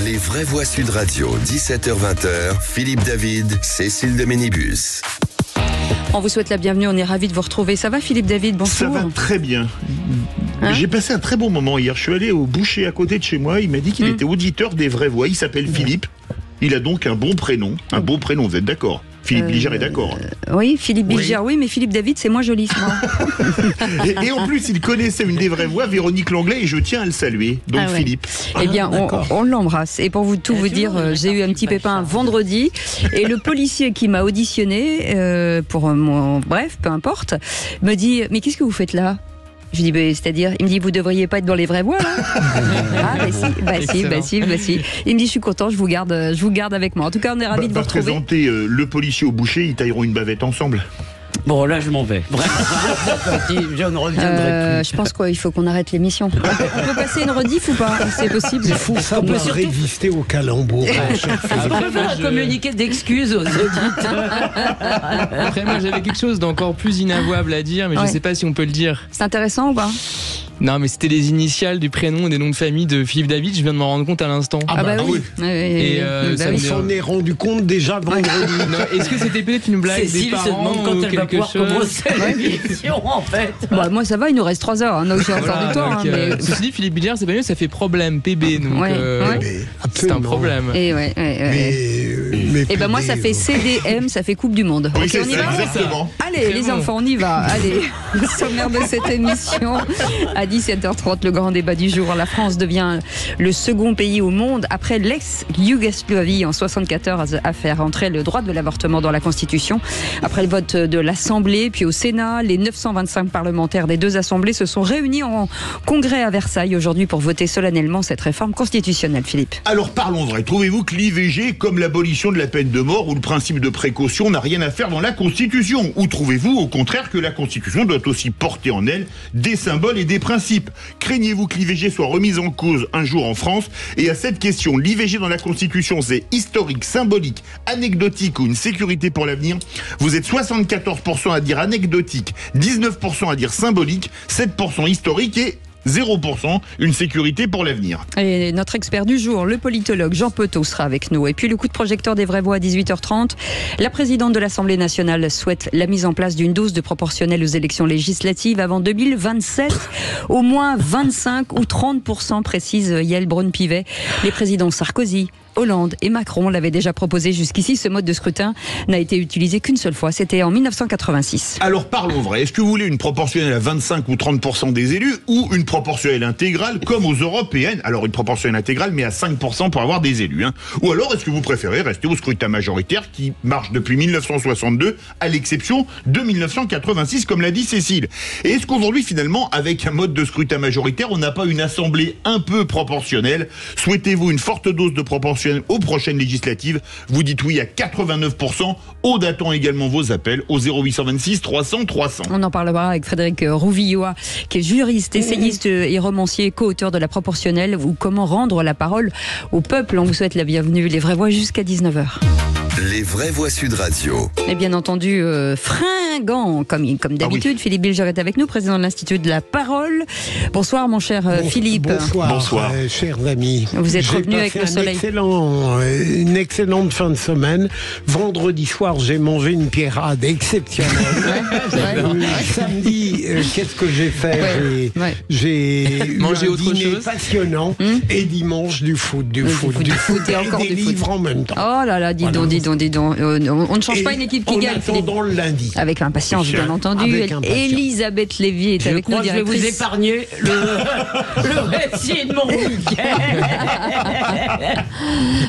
Les vraies voix Sud Radio, 17h-20h, Philippe David, Cécile de Ménibus. On vous souhaite la bienvenue, on est ravis de vous retrouver. Ça va Philippe David, bonjour. Ça va très bien. J'ai passé un très bon moment hier. Je suis allé au boucher à côté de chez moi. Il m'a dit qu'il était auditeur des vraies voix. Il s'appelle Philippe. Il a donc un bon prénom. Un beau prénom, vous êtes d'accord? Philippe Bilger est d'accord. Oui, Philippe Bilger, oui, mais Philippe David, c'est moins joli, moi. et en plus, il connaissait une des vraies voix, Véronique Langlais, et je tiens à le saluer. Donc Philippe. Eh bien, on l'embrasse. Et pour vous dire, j'ai eu un petit pépin vendredi, et le policier qui m'a auditionné pour mon bref, peu importe, me dit mais qu'est-ce que vous faites là? Je dis, c'est-à-dire, il me dit, vous devriez pas être dans les vraies voies, là. Si. Il me dit, je suis content, je vous garde avec moi. En tout cas, on est ravis de vous retrouver. Présenter le policier au boucher, ils tailleront une bavette ensemble. Bon, là, je m'en vais. Vraiment, je ne reviendrai plus. Je pense qu'il faut qu'on arrête l'émission. On peut passer une rediff ou pas? C'est possible. Il faut savoir résister au calembour. On peut faire un communiqué d'excuses aux auditeurs. Après, moi, j'avais quelque chose d'encore plus inavouable à dire, mais je ne sais pas si on peut le dire. C'est intéressant ou pas? Non, mais c'était les initiales du prénom et des noms de famille de Philippe David. Je viens de m'en rendre compte à l'instant. Oui. Et on s'en est rendu compte déjà vendredi. Est-ce que c'était peut-être une blague des parents se demande quand ou elle va quelque pouvoir chose? commencer l'émission, en fait. Moi, ça va, il nous reste 3 heures. Donc j'ai encore du temps. Ceci dit, Philippe Bilger, c'est pas mieux, ça fait problème, PB. Donc c'est un problème. Et moi, ça fait CDM, ça fait Coupe du Monde. Oui, ok, on y va. Exactement. Allez, les enfants, on y va. Allez, sommaire de cette émission. À 17h30, le grand débat du jour. La France devient le second pays au monde après l'ex-Yougoslavie en 74 à faire entrer le droit de l'avortement dans la Constitution. Après le vote de l'Assemblée, puis au Sénat, les 925 parlementaires des deux assemblées se sont réunis en congrès à Versailles aujourd'hui pour voter solennellement cette réforme constitutionnelle. Philippe. Alors parlons vrai. Trouvez-vous que l'IVG, comme l'abolition de la peine de mort ou le principe de précaution, n'a rien à faire dans la Constitution? Ou trouvez-vous au contraire que la Constitution doit aussi porter en elle des symboles et des principes? Craignez-vous que l'IVG soit remise en cause un jour en France? Et à cette question, l'IVG dans la Constitution, c'est historique, symbolique, anecdotique ou une sécurité pour l'avenir? Vous êtes 74% à dire anecdotique, 19% à dire symbolique, 7% historique et 0% une sécurité pour l'avenir. Et notre expert du jour, le politologue Jean Petot sera avec nous. Et puis le coup de projecteur des vraies voix à 18h30. La présidente de l'Assemblée nationale souhaite la mise en place d'une dose de proportionnelle aux élections législatives avant 2027. Au moins 25 ou 30%, précise Yael Braun-Pivet. Les présidents Sarkozy, Hollande et Macron l'avaient déjà proposé jusqu'ici. Ce mode de scrutin n'a été utilisé qu'une seule fois. C'était en 1986. Alors parlons vrai. Est-ce que vous voulez une proportionnelle à 25 ou 30% des élus ou une proportionnelle intégrale comme aux européennes? Alors une proportionnelle intégrale mais à 5% pour avoir des élus. Ou alors est-ce que vous préférez rester au scrutin majoritaire qui marche depuis 1962 à l'exception de 1986 comme l'a dit Cécile? Et est-ce qu'aujourd'hui finalement avec un mode de scrutin majoritaire on n'a pas une assemblée un peu proportionnelle? Souhaitez-vous une forte dose de proportionnelle aux prochaines législatives? Vous dites oui à 89%. Aude attend également vos appels au 0826 300 300. On en parlera avec Frédéric Rouvillois, qui est juriste, essayiste et romancier, co-auteur de La Proportionnelle, ou comment rendre la parole au peuple. On vous souhaite la bienvenue. Les vraies voix jusqu'à 19h. Les vraies voix Sud Radio. Et bien entendu, fringant, comme d'habitude, Philippe Bilger est avec nous, président de l'Institut de la Parole. Bonsoir mon cher Philippe. Bonsoir. Chers amis. Vous êtes revenu avec le soleil. Une excellente fin de semaine. Vendredi soir, j'ai mangé une pierrade exceptionnelle. Samedi, qu'est-ce que j'ai fait? J'ai mangé eu un autre dîner chose passionnant. Et dimanche, du foot et encore des du foot. livres en même temps. Oh là là, dis donc. On ne change pas une équipe qui gagne. En attendant le lundi. Avec impatience, bien entendu. Elisabeth Lévy est avec nous, directrice. Je vais vous épargner le récit de mon week-end.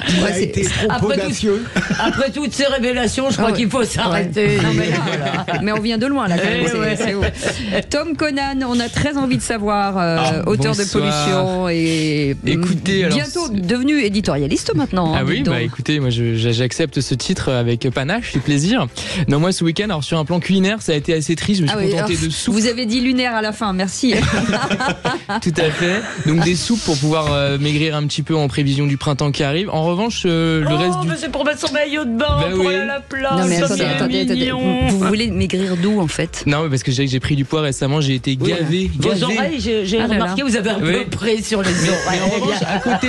Il a été trop audacieux. Après toutes ces révélations, je crois qu'il faut s'arrêter. Mais on vient de loin là quand même. C'est haut. Tom Conan, on a très envie de savoir, auteur de Pollution et écoutez, bientôt devenu éditorialiste maintenant. Ah oui, écoutez, moi j'accepte ce titre avec panache, c'est plaisir. Non, moi ce week-end, alors sur un plan culinaire, ça a été assez triste. Je me suis contenté de soupe. Vous avez dit lunaire à la fin, merci. Tout à fait. Donc des soupes pour pouvoir maigrir un petit peu en prévision du printemps qui arrive. En revanche, le reste du... c'est pour mettre son maillot de bain, pour aller à la plage. Non mais attendez. Vous voulez maigrir d'où en fait? Non, mais parce que j'ai pris du poids récemment, j'ai été gavé. Vos oreilles, j'ai remarqué, vous avez un peu près sur les oreilles. Mais en revanche, à côté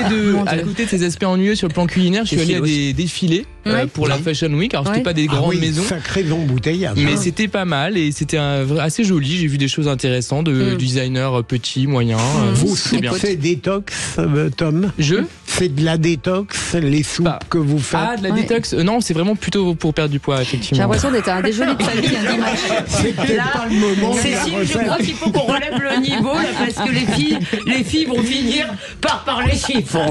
de ces aspects ennuyeux sur le plan culinaire, je suis allé à des défilés pour la Fashion Week. Alors c'était pas des grandes maisons, sacré embouteillage, mais c'était pas mal et c'était assez joli. J'ai vu des choses intéressantes de designers petits, moyens. Vous c'est détox, Tom? C'est de la détox, les soupes que vous faites? Ah, de la détox? Non, c'est vraiment plutôt pour perdre du poids, effectivement. J'ai l'impression d'être un déjeuner de famille un dimanche. C'est peut-être pas le moment. Cécile, je crois qu'il faut qu'on relève le niveau là, parce que les filles vont finir par parler chiffres.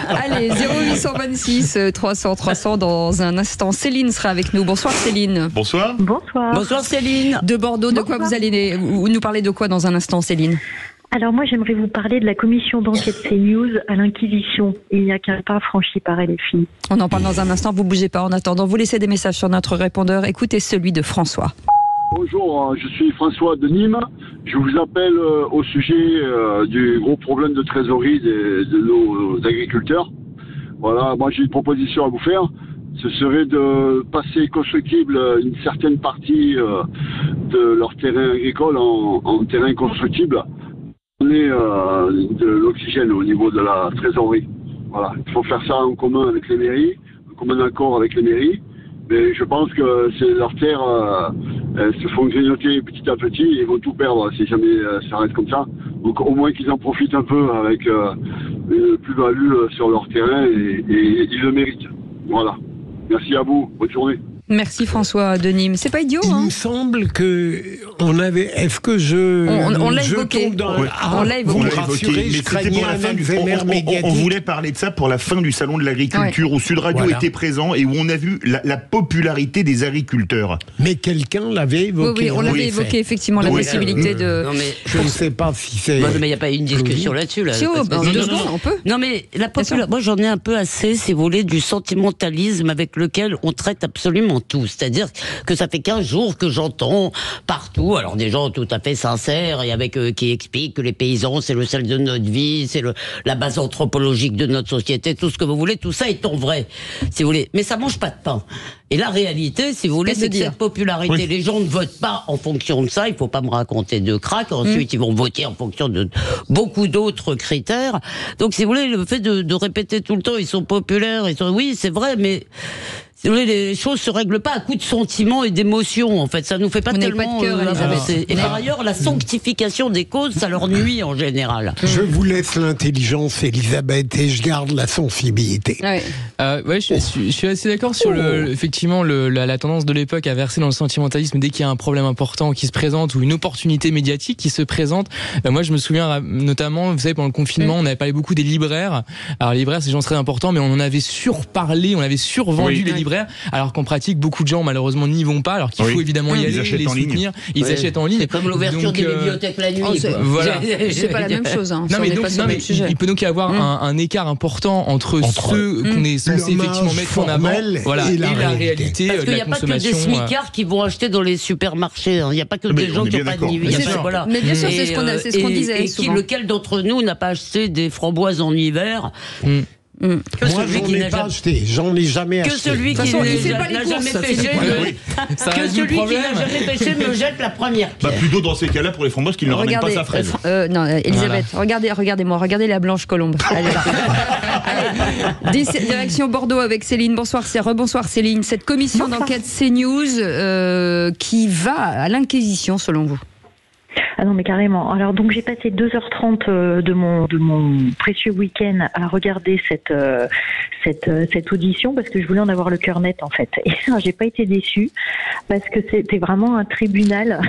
Allez, 0826 300 300 dans un instant. Céline sera avec nous. Bonsoir Céline. Bonsoir. Bonsoir Céline. De Bordeaux, de quoi vous allez nous parler de quoi dans un instant Céline? Alors moi j'aimerais vous parler de la commission d'enquête CNews à l'Inquisition. Il n'y a qu'un pas franchi par LFI. On en parle dans un instant, vous bougez pas. En attendant, vous laissez des messages sur notre répondeur. Écoutez celui de François. Bonjour, je suis François de Nîmes. Je vous appelle au sujet du gros problème de trésorerie de nos agriculteurs. Voilà, moi j'ai une proposition à vous faire. Ce serait de passer constructible une certaine partie de leur terrain agricole en terrain constructible. Donner de l'oxygène au niveau de la trésorerie. Voilà, il faut faire ça en commun avec les mairies, en commun accord avec les mairies. Mais je pense que c'est leur terre, elles se font grignoter petit à petit et ils vont tout perdre si jamais ça reste comme ça. Donc au moins qu'ils en profitent un peu avec une plus-value sur leur terrain et ils le méritent. Voilà. Merci à vous. Bonne journée. Merci François de Nîmes. C'est pas idiot, hein? Il me semble que on avait. Est-ce que on l'a évoqué. On l'a évoqué. Mais c'était pour la fin on voulait parler de ça pour la fin du salon de l'agriculture où Sud Radio était présent et où on a vu la popularité des agriculteurs. Mais quelqu'un l'avait évoqué. Oui, on l'avait évoqué effectivement la possibilité de. Non, mais je ne sais pas si c'est. Mais il n'y a pas eu une discussion là-dessus. Là, on peut. Non mais moi j'en ai un peu assez, si vous voulez, du sentimentalisme avec lequel on traite absolument tout. C'est-à-dire que ça fait 15 jours que j'entends partout, alors des gens tout à fait sincères et avec qui expliquent que les paysans c'est le sel de notre vie, c'est la base anthropologique de notre société, tout ce que vous voulez, tout ça étant vrai, si vous voulez. Mais ça mange pas de pain. Et la réalité, si vous voulez, c'est que cette popularité, les gens ne votent pas en fonction de ça, il faut pas me raconter de crack, ensuite ils vont voter en fonction de beaucoup d'autres critères. Donc si vous voulez, le fait de répéter tout le temps, ils sont populaires, oui c'est vrai, mais si vous voulez, les choses se règlent pas à coup de sentiments et d'émotions. En fait, ça nous fait pas tellement avancer. Et par ailleurs, la sanctification des causes, ça leur nuit en général. Je vous laisse l'intelligence, Elisabeth, et je garde la sensibilité. Je suis assez d'accord sur effectivement la tendance de l'époque à verser dans le sentimentalisme dès qu'il y a un problème important qui se présente ou une opportunité médiatique qui se présente. Moi, je me souviens notamment, vous savez, pendant le confinement, on avait parlé beaucoup des libraires. Alors, les libraires, c'est des gens très importants, mais on en avait surparlé, on avait survendu les libraires. Alors qu'en pratique, beaucoup de gens malheureusement n'y vont pas, alors qu'il faut évidemment y aller, les soutenir. Ils achètent en ligne. C'est comme l'ouverture des bibliothèques la nuit. Voilà. C'est pas la même chose. Hein. Non, mais il peut donc y avoir un écart important entre ceux qu'on est censé effectivement mettre en avant, et la réalité. Parce qu'il n'y a pas que des smicards qui vont acheter dans les supermarchés. Il n'y a pas que des gens qui n'ont pas de niveau. Mais bien sûr, c'est ce qu'on disait. Et lequel d'entre nous n'a pas acheté des framboises en hiver? Moi, j'en ai pas acheté, j'en ai jamais acheté. Que celui qui n'a jamais pêché, que celui qui n'a jamais pêché me jette la première pierre. Plutôt dans ces cas-là pour les framboises qu'il ne ramène pas sa fraise. Non, Elisabeth, regardez-moi, regardez la blanche colombe. Allez, direction Bordeaux avec Céline. Bonsoir Céline. Cette commission d'enquête CNews qui va à l'inquisition selon vous? Ah non mais carrément. Alors donc j'ai passé 2h30 de mon précieux week-end à regarder cette audition parce que je voulais en avoir le cœur net en fait. Et j'ai pas été déçue parce que c'était vraiment un tribunal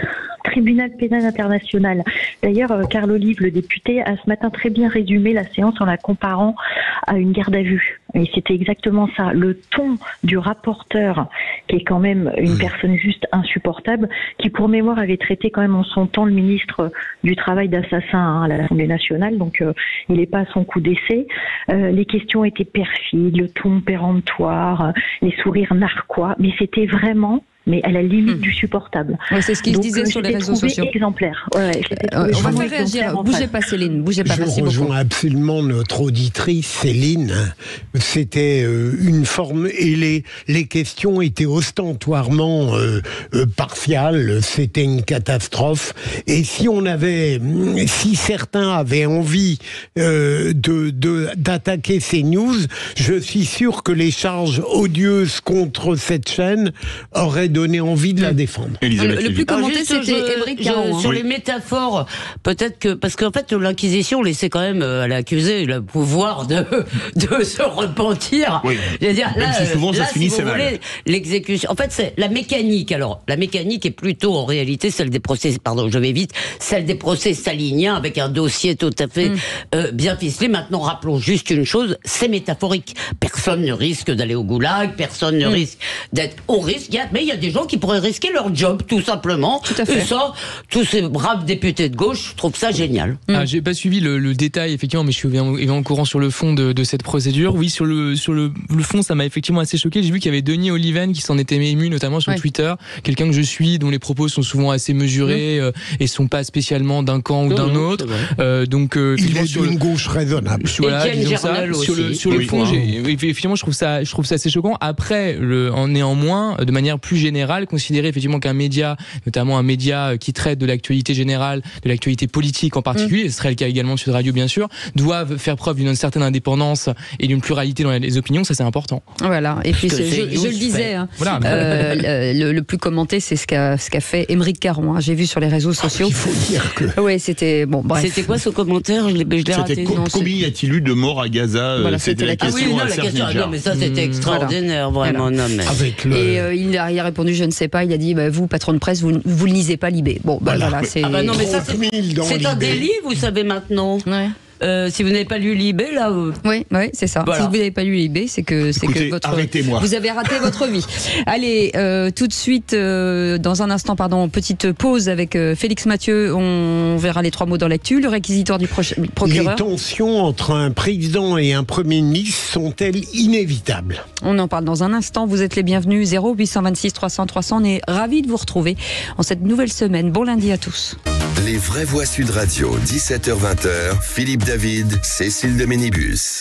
pénal international. D'ailleurs, Carl Olive, le député, a ce matin très bien résumé la séance en la comparant à une garde à vue. Et c'était exactement ça. Le ton du rapporteur, qui est quand même une personne juste insupportable, qui pour mémoire avait traité quand même en son temps le ministre du Travail d'assassin à l'Assemblée nationale, donc il n'est pas à son coup d'essai. Les questions étaient perfides, le ton péremptoire, les sourires narquois, mais c'était vraiment mais à la limite du supportable. Ouais, c'est ce qu'il disait sur les réseaux sociaux. Exemplaire. Ouais, on va faire réagir. Bougez pas, Céline. Bougez pas. Je rejoins absolument notre auditrice, Céline. C'était une forme, et les questions étaient ostentatoirement partiales. C'était une catastrophe. Et si certains avaient envie d'attaquer ces news, je suis sûr que les charges odieuses contre cette chaîne auraient donné envie de la défendre. Le plus commenté, c'était Émeric Caron. Sur les métaphores, peut-être que... Parce qu'en fait, l'Inquisition laissait quand même à l'accusé le pouvoir de se repentir. Oui. C'est-à-dire, même si souvent ça se finissait mal. L'exécution... En fait, c'est la mécanique. Alors, la mécanique est plutôt, en réalité, celle des procès... Pardon, je vais vite. Celle des procès staliniens, avec un dossier tout à fait bien ficelé. Maintenant, rappelons juste une chose, c'est métaphorique. Personne ne risque d'aller au goulag, personne ne risque d'être au risque. Mais il y a des gens qui pourraient risquer leur job, tout simplement. Tout à fait. Et ça, tous ces braves députés de gauche, je trouve ça génial. J'ai pas suivi le détail, effectivement, mais je suis évidemment au courant sur le fond de cette procédure. Oui, sur le fond, ça m'a effectivement assez choqué. J'ai vu qu'il y avait Denis Oliven qui s'en était ému, notamment sur Twitter. Quelqu'un que je suis, dont les propos sont souvent assez mesurés et sont pas spécialement d'un camp ou d'un autre. Donc, il est d'une gauche raisonnable. Voilà, sur le fond, effectivement, je trouve ça assez choquant. Après, néanmoins, de manière plus générale, considérer effectivement qu'un média, notamment un média qui traite de l'actualité générale, de l'actualité politique en particulier, ce serait le cas également de Sud Radio bien sûr, doivent faire preuve d'une certaine indépendance et d'une pluralité dans les opinions, ça c'est important. Voilà, et puis je le disais, voilà. Le plus commenté, c'est ce qu'a fait Émeric Caron. J'ai vu sur les réseaux sociaux. Il faut dire que... Oui, c'était... Bon, bref. C'était quoi ce commentaire? Je l'ai raté. Combien y a-t-il eu de morts à Gaza? Voilà, c'était la question à Serge Nidjar. Non, mais ça c'était extraordinaire, vraiment. Voilà. Non, mais... Et il a répondu, je ne sais pas, il a dit, vous, patron de presse, vous ne lisez pas Libé. Bon, voilà, c'est... Ah bah non, mais ça c'est un délit, vous savez maintenant. Ouais. Si vous n'avez pas lu Libé, là... Oui, c'est ça. Voilà. Si vous n'avez pas lu Libé, c'est que votre... Arrêtez-moi. Vous avez raté votre vie. Allez, tout de suite, dans un instant, petite pause avec Félix Mathieu. On verra les 3 mots dans l'actu. Le réquisitoire du procureur. Les tensions entre un président et un premier ministre sont-elles inévitables? On en parle dans un instant. Vous êtes les bienvenus. 0826 300 300. On est ravis de vous retrouver en cette nouvelle semaine. Bon lundi à tous. Les vraies voix Sud Radio, 17h-20h, Philippe David, Cécile de Ménibus.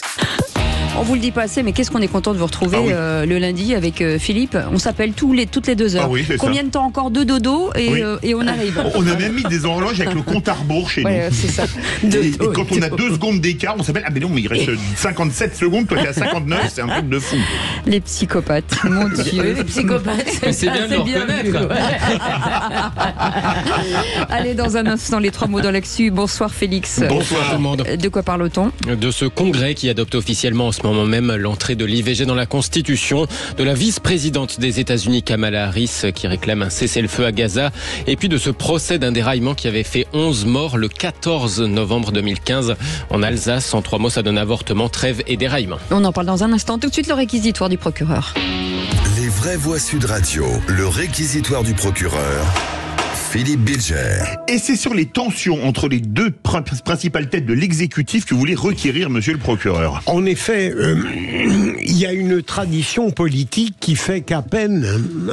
On vous le dit pas assez, mais qu'est-ce qu'on est content de vous retrouver le lundi avec Philippe. On s'appelle toutes les 2 heures. Combien de temps encore? 2 dodos et on arrive. On a même mis des horloges avec le compte à rebours chez nous. C'est ça. Et quand on a 2 secondes d'écart, on s'appelle, ah mais non, mais il reste 57 secondes, toi t'es à 59, c'est un truc de fou. Les psychopathes, mon Dieu. Les psychopathes, c'est bien de le reconnaître. Allez, dans un instant, les 3 mots dans l'actu. Bonsoir Félix. Bonsoir tout le monde. De quoi parle-t-on? De ce congrès qui adopte officiellement en ce moment même l'entrée de l'IVG dans la Constitution, de la vice-présidente des États-Unis Kamala Harris qui réclame un cessez-le-feu à Gaza, et puis de ce procès d'un déraillement qui avait fait 11 morts le 14 novembre 2015 en Alsace. En 3 mots, ça donne avortement, trêve et déraillement. On en parle dans un instant. Tout de suite, le réquisitoire du procureur. Les vraies voix Sud Radio, le réquisitoire du procureur. Philippe Bilger. Et c'est sur les tensions entre les 2 principales têtes de l'exécutif que vous voulez requérir, monsieur le procureur. En effet, il y a une tradition politique qui fait qu'à peine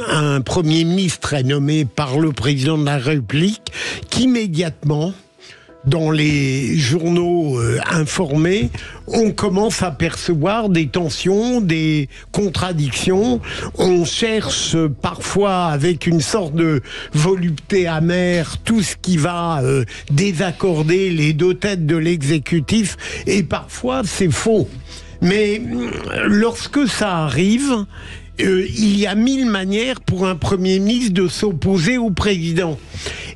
un Premier ministre est nommé par le président de la République, qu'immédiatement, dans les journaux informés, on commence à percevoir des tensions, des contradictions. On cherche parfois avec une sorte de volupté amère tout ce qui va désaccorder les 2 têtes de l'exécutif, et parfois c'est faux. Mais lorsque ça arrive, il y a 1000 manières pour un Premier ministre de s'opposer au président.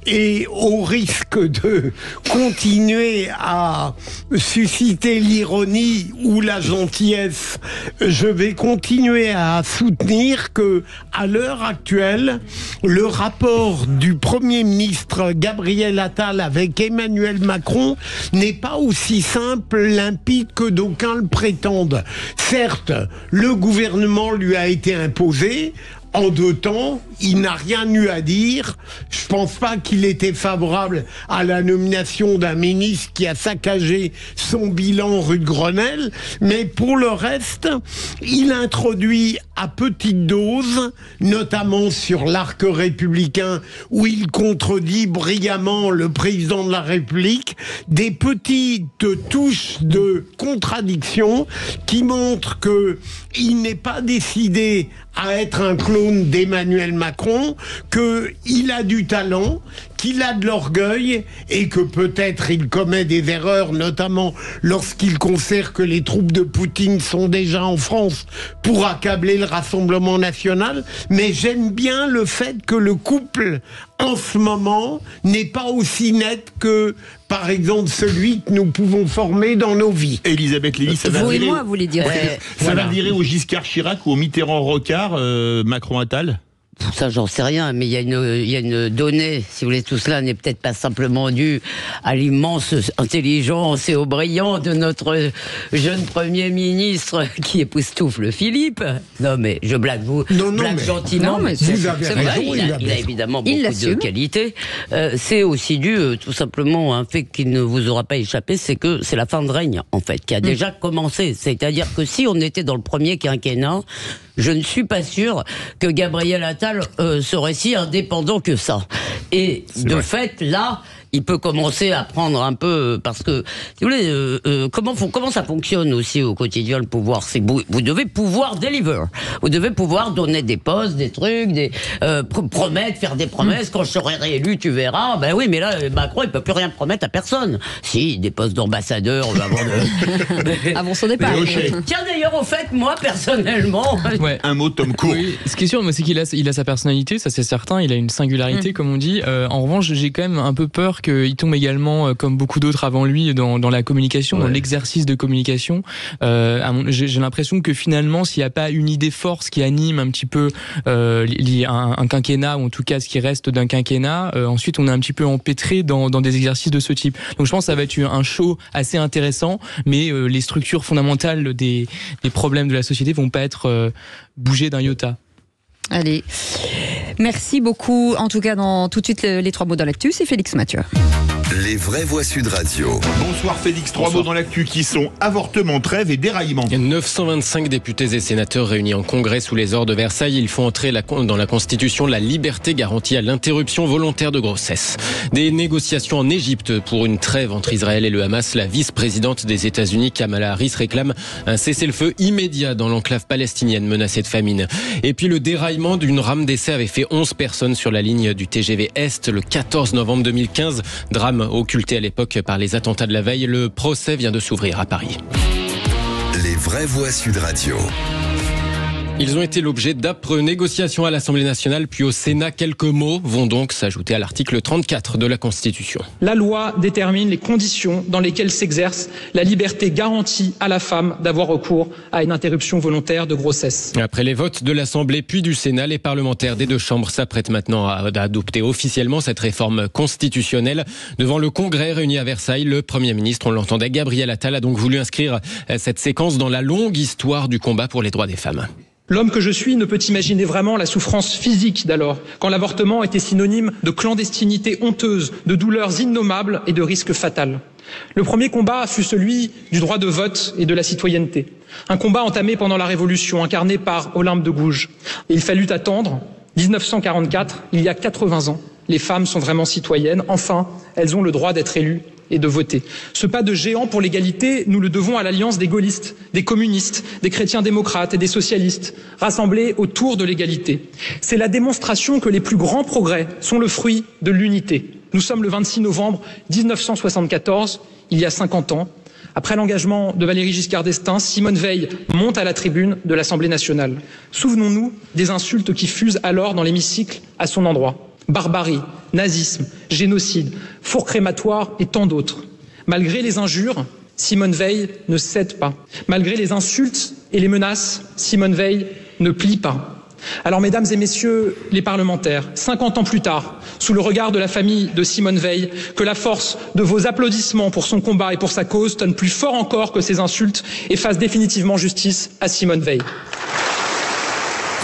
Et au risque de continuer à susciter l'ironie ou la gentillesse, je vais continuer à soutenir que, à l'heure actuelle, le rapport du Premier ministre Gabriel Attal avec Emmanuel Macron n'est pas aussi simple, limpide que d'aucuns le prétendent. Certes, le gouvernement lui a été imposé. en 2 temps, il n'a rien eu à dire. Je pense pas qu'il était favorable à la nomination d'un ministre qui a saccagé son bilan rue de Grenelle, mais pour le reste, il introduit à petite dose, notamment sur l'arc républicain, où il contredit brillamment le président de la République, des petites touches de contradiction qui montrent qu'il n'est pas décidé à être un clone d'Emmanuel Macron, qu'il a du talent, qu'il a de l'orgueil et que peut-être il commet des erreurs, notamment lorsqu'il considère que les troupes de Poutine sont déjà en France pour accabler le Rassemblement national. Mais j'aime bien le fait que le couple, en ce moment, n'est pas aussi net que, par exemple, celui que nous pouvons former dans nos vies. Elisabeth Lévy, ça va Vous et virer... moi, vous voulez dire. Ça va virer au Giscard Chirac ou au Mitterrand-Rocard, Macron-Attal? Ça, j'en sais rien, mais il y a une donnée, si vous voulez, tout cela n'est peut-être pas simplement dû à l'immense intelligence et au brillant de notre jeune Premier ministre qui époustoufle Philippe. Non, mais je blague, blague gentiment. Non, mais vous avez raison, il a évidemment beaucoup de qualités. C'est aussi dû, tout simplement, à un fait qui ne vous aura pas échappé, c'est que c'est la fin de règne, en fait, qui a déjà commencé. C'est-à-dire que si on était dans le premier quinquennat, je ne suis pas sûr que Gabriel Attal serait si indépendant que ça. Et de fait, là, il peut commencer à prendre un peu, parce que, si vous voulez, comment ça fonctionne aussi au quotidien le pouvoir, c'est que vous devez pouvoir deliver, vous devez pouvoir donner des postes, des trucs, promettre, faire des promesses. Quand je serai réélu, tu verras. Ben oui, mais là, Macron, il peut plus rien promettre à personne. Si, des postes d'ambassadeur avant son départ. Tiens, d'ailleurs, au fait, moi, personnellement, Ouais. Un mot, Tom Court. Oui, ce qui est sûr, moi, c'est qu'il a sa personnalité, ça c'est certain, il a une singularité, comme on dit. En revanche, j'ai quand même un peu peur qu'il tombe également, comme beaucoup d'autres avant lui, dans la communication, dans l'exercice de communication. J'ai l'impression que finalement, s'il n'y a pas une idée force qui anime un petit peu un quinquennat, ou en tout cas ce qui reste d'un quinquennat, ensuite on est un petit peu empêtré dans des exercices de ce type. Donc je pense que ça va être un show assez intéressant, mais les structures fondamentales des problèmes de la société vont pas être bougées d'un iota. Allez, merci beaucoup. En tout cas, dans tout de suite les 3 mots dans l'actu, c'est Félix Mathieu. Les vraies voix Sud Radio. Bonsoir Félix, 3 mots dans l'actu qui sont avortement, trêve et déraillement. 925 députés et sénateurs réunis en congrès sous les ors de Versailles. Ils font entrer dans la Constitution la liberté garantie à l'interruption volontaire de grossesse. Des négociations en Égypte pour une trêve entre Israël et le Hamas. La vice-présidente des États-Unis, Kamala Harris, réclame un cessez-le-feu immédiat dans l'enclave palestinienne menacée de famine. Et puis le déraillement d'une rame d'essai avait fait 11 personnes sur la ligne du TGV Est le 14 novembre 2015. Drame occulté à l'époque par les attentats de la veille. Le procès vient de s'ouvrir à Paris. Les vraies voix Sud Radio. Ils ont été l'objet d'âpres négociations à l'Assemblée nationale puis au Sénat. Quelques mots vont donc s'ajouter à l'article 34 de la Constitution. La loi détermine les conditions dans lesquelles s'exerce la liberté garantie à la femme d'avoir recours à une interruption volontaire de grossesse. Après les votes de l'Assemblée puis du Sénat, les parlementaires des deux chambres s'apprêtent maintenant à adopter officiellement cette réforme constitutionnelle. Devant le Congrès réuni à Versailles, le Premier ministre, on l'entendait, Gabriel Attal, a donc voulu inscrire cette séquence dans la longue histoire du combat pour les droits des femmes. L'homme que je suis ne peut imaginer vraiment la souffrance physique d'alors, quand l'avortement était synonyme de clandestinité honteuse, de douleurs innommables et de risques fatals. Le premier combat fut celui du droit de vote et de la citoyenneté. Un combat entamé pendant la Révolution, incarné par Olympe de Gouges. Et il fallut attendre 1944, il y a 80 ans. Les femmes sont vraiment citoyennes. Enfin, elles ont le droit d'être élues et de voter. Ce pas de géant pour l'égalité, nous le devons à l'alliance des gaullistes, des communistes, des chrétiens démocrates et des socialistes, rassemblés autour de l'égalité. C'est la démonstration que les plus grands progrès sont le fruit de l'unité. Nous sommes le 26 novembre 1974, il y a 50 ans. Après l'engagement de Valéry Giscard d'Estaing, Simone Veil monte à la tribune de l'Assemblée nationale. Souvenons-nous des insultes qui fusent alors dans l'hémicycle à son endroit. Barbarie, nazisme, génocide, four crématoire et tant d'autres. Malgré les injures, Simone Veil ne cède pas. Malgré les insultes et les menaces, Simone Veil ne plie pas. Alors, mesdames et messieurs les parlementaires, 50 ans plus tard, sous le regard de la famille de Simone Veil, que la force de vos applaudissements pour son combat et pour sa cause tonne plus fort encore que ces insultes et fasse définitivement justice à Simone Veil.